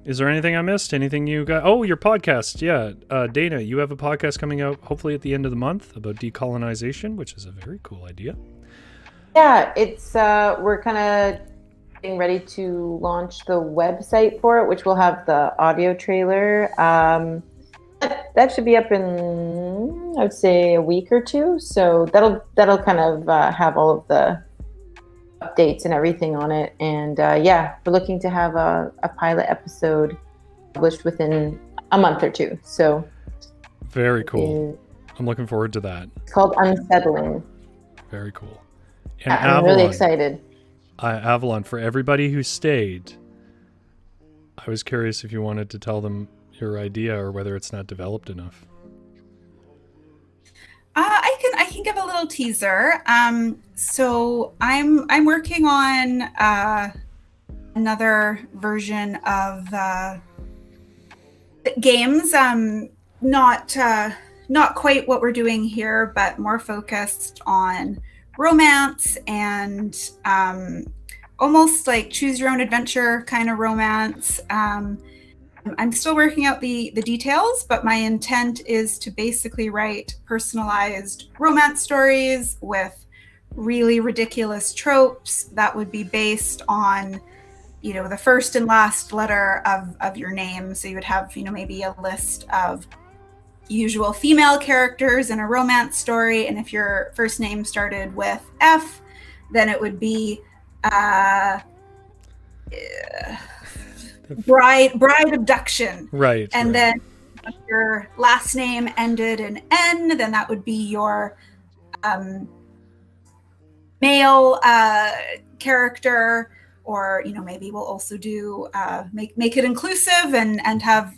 Is there anything I missed? Anything you got? Oh, your podcast. Yeah. Dana, you have a podcast coming out hopefully at the end of the month about decolonization, which is a very cool idea. Yeah, it's we're kind of getting ready to launch the website for it, which will have the audio trailer. That should be up in, I would say, a week or two. So that'll kind of have all of the updates and everything on it. And yeah, we're looking to have a pilot episode published within a month or two. So Very cool. I'm looking forward to that. it's called Unsettling. Very cool. And I'm Avalon, really excited. Avalon, for everybody who stayed, I was curious if you wanted to tell them your idea or whether it's not developed enough. I can give a little teaser. So I'm working on another version of games. Not quite what we're doing here, but more focused on romance and almost like choose your own adventure kind of romance. I'm still working out the details, but my intent is to basically write personalized romance stories with really ridiculous tropes that would be based on, the first and last letter of your name. So you would have, maybe a list of usual female characters in a romance story. And if your first name started with F, then it would be bride abduction. Right. And right. then if your last name ended in N, then that would be your male character. Or maybe we'll also do make it inclusive and have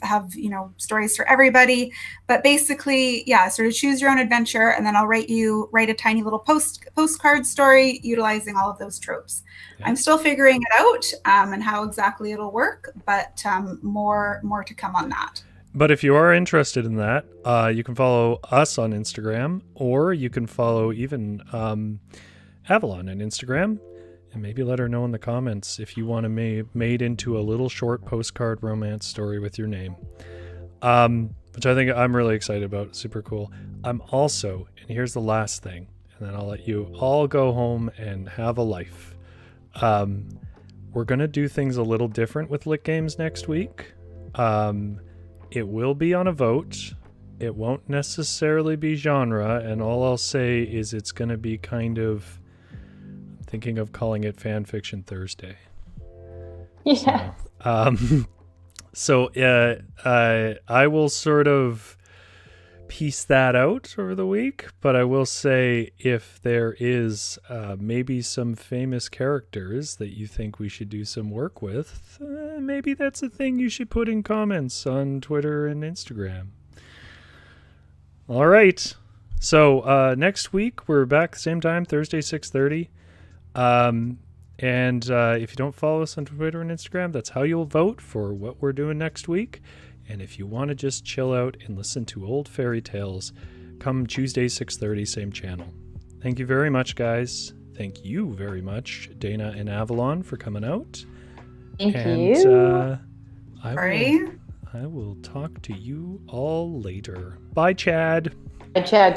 stories for everybody. But basically, sort of choose your own adventure, and then I'll write a tiny little postcard story utilizing all of those tropes. Yeah. I'm still figuring it out and how exactly it'll work, but more to come on that. But if you are interested in that, you can follow us on Instagram, or you can follow even Avalon on Instagram. And maybe let her know in the comments if you want to made into a little short postcard romance story with your name, which I think I'm really excited about. Super cool. I'm also, and here's the last thing, and then I'll let you all go home and have a life. We're going to do things a little different with Lit Games next week. It will be on a vote. It won't necessarily be genre, and all I'll say is it's going to be kind of... thinking of calling it Fan Fiction Thursday. Yeah. So I will sort of piece that out over the week, but I will say if there is maybe some famous characters that you think we should do some work with, maybe that's a thing you should put in comments on Twitter and Instagram. All right. So next week we're back same time, Thursday, 6:30. And if you don't follow us on Twitter and Instagram, that's how you'll vote for what we're doing next week. And if you want to just chill out and listen to old fairy tales, come Tuesday, 6:30, same channel. Thank you very much, guys. Thank you very much, Dana and Avalon, for coming out. Thank you. I will talk to you all later. Bye, Chad. Bye, Chad.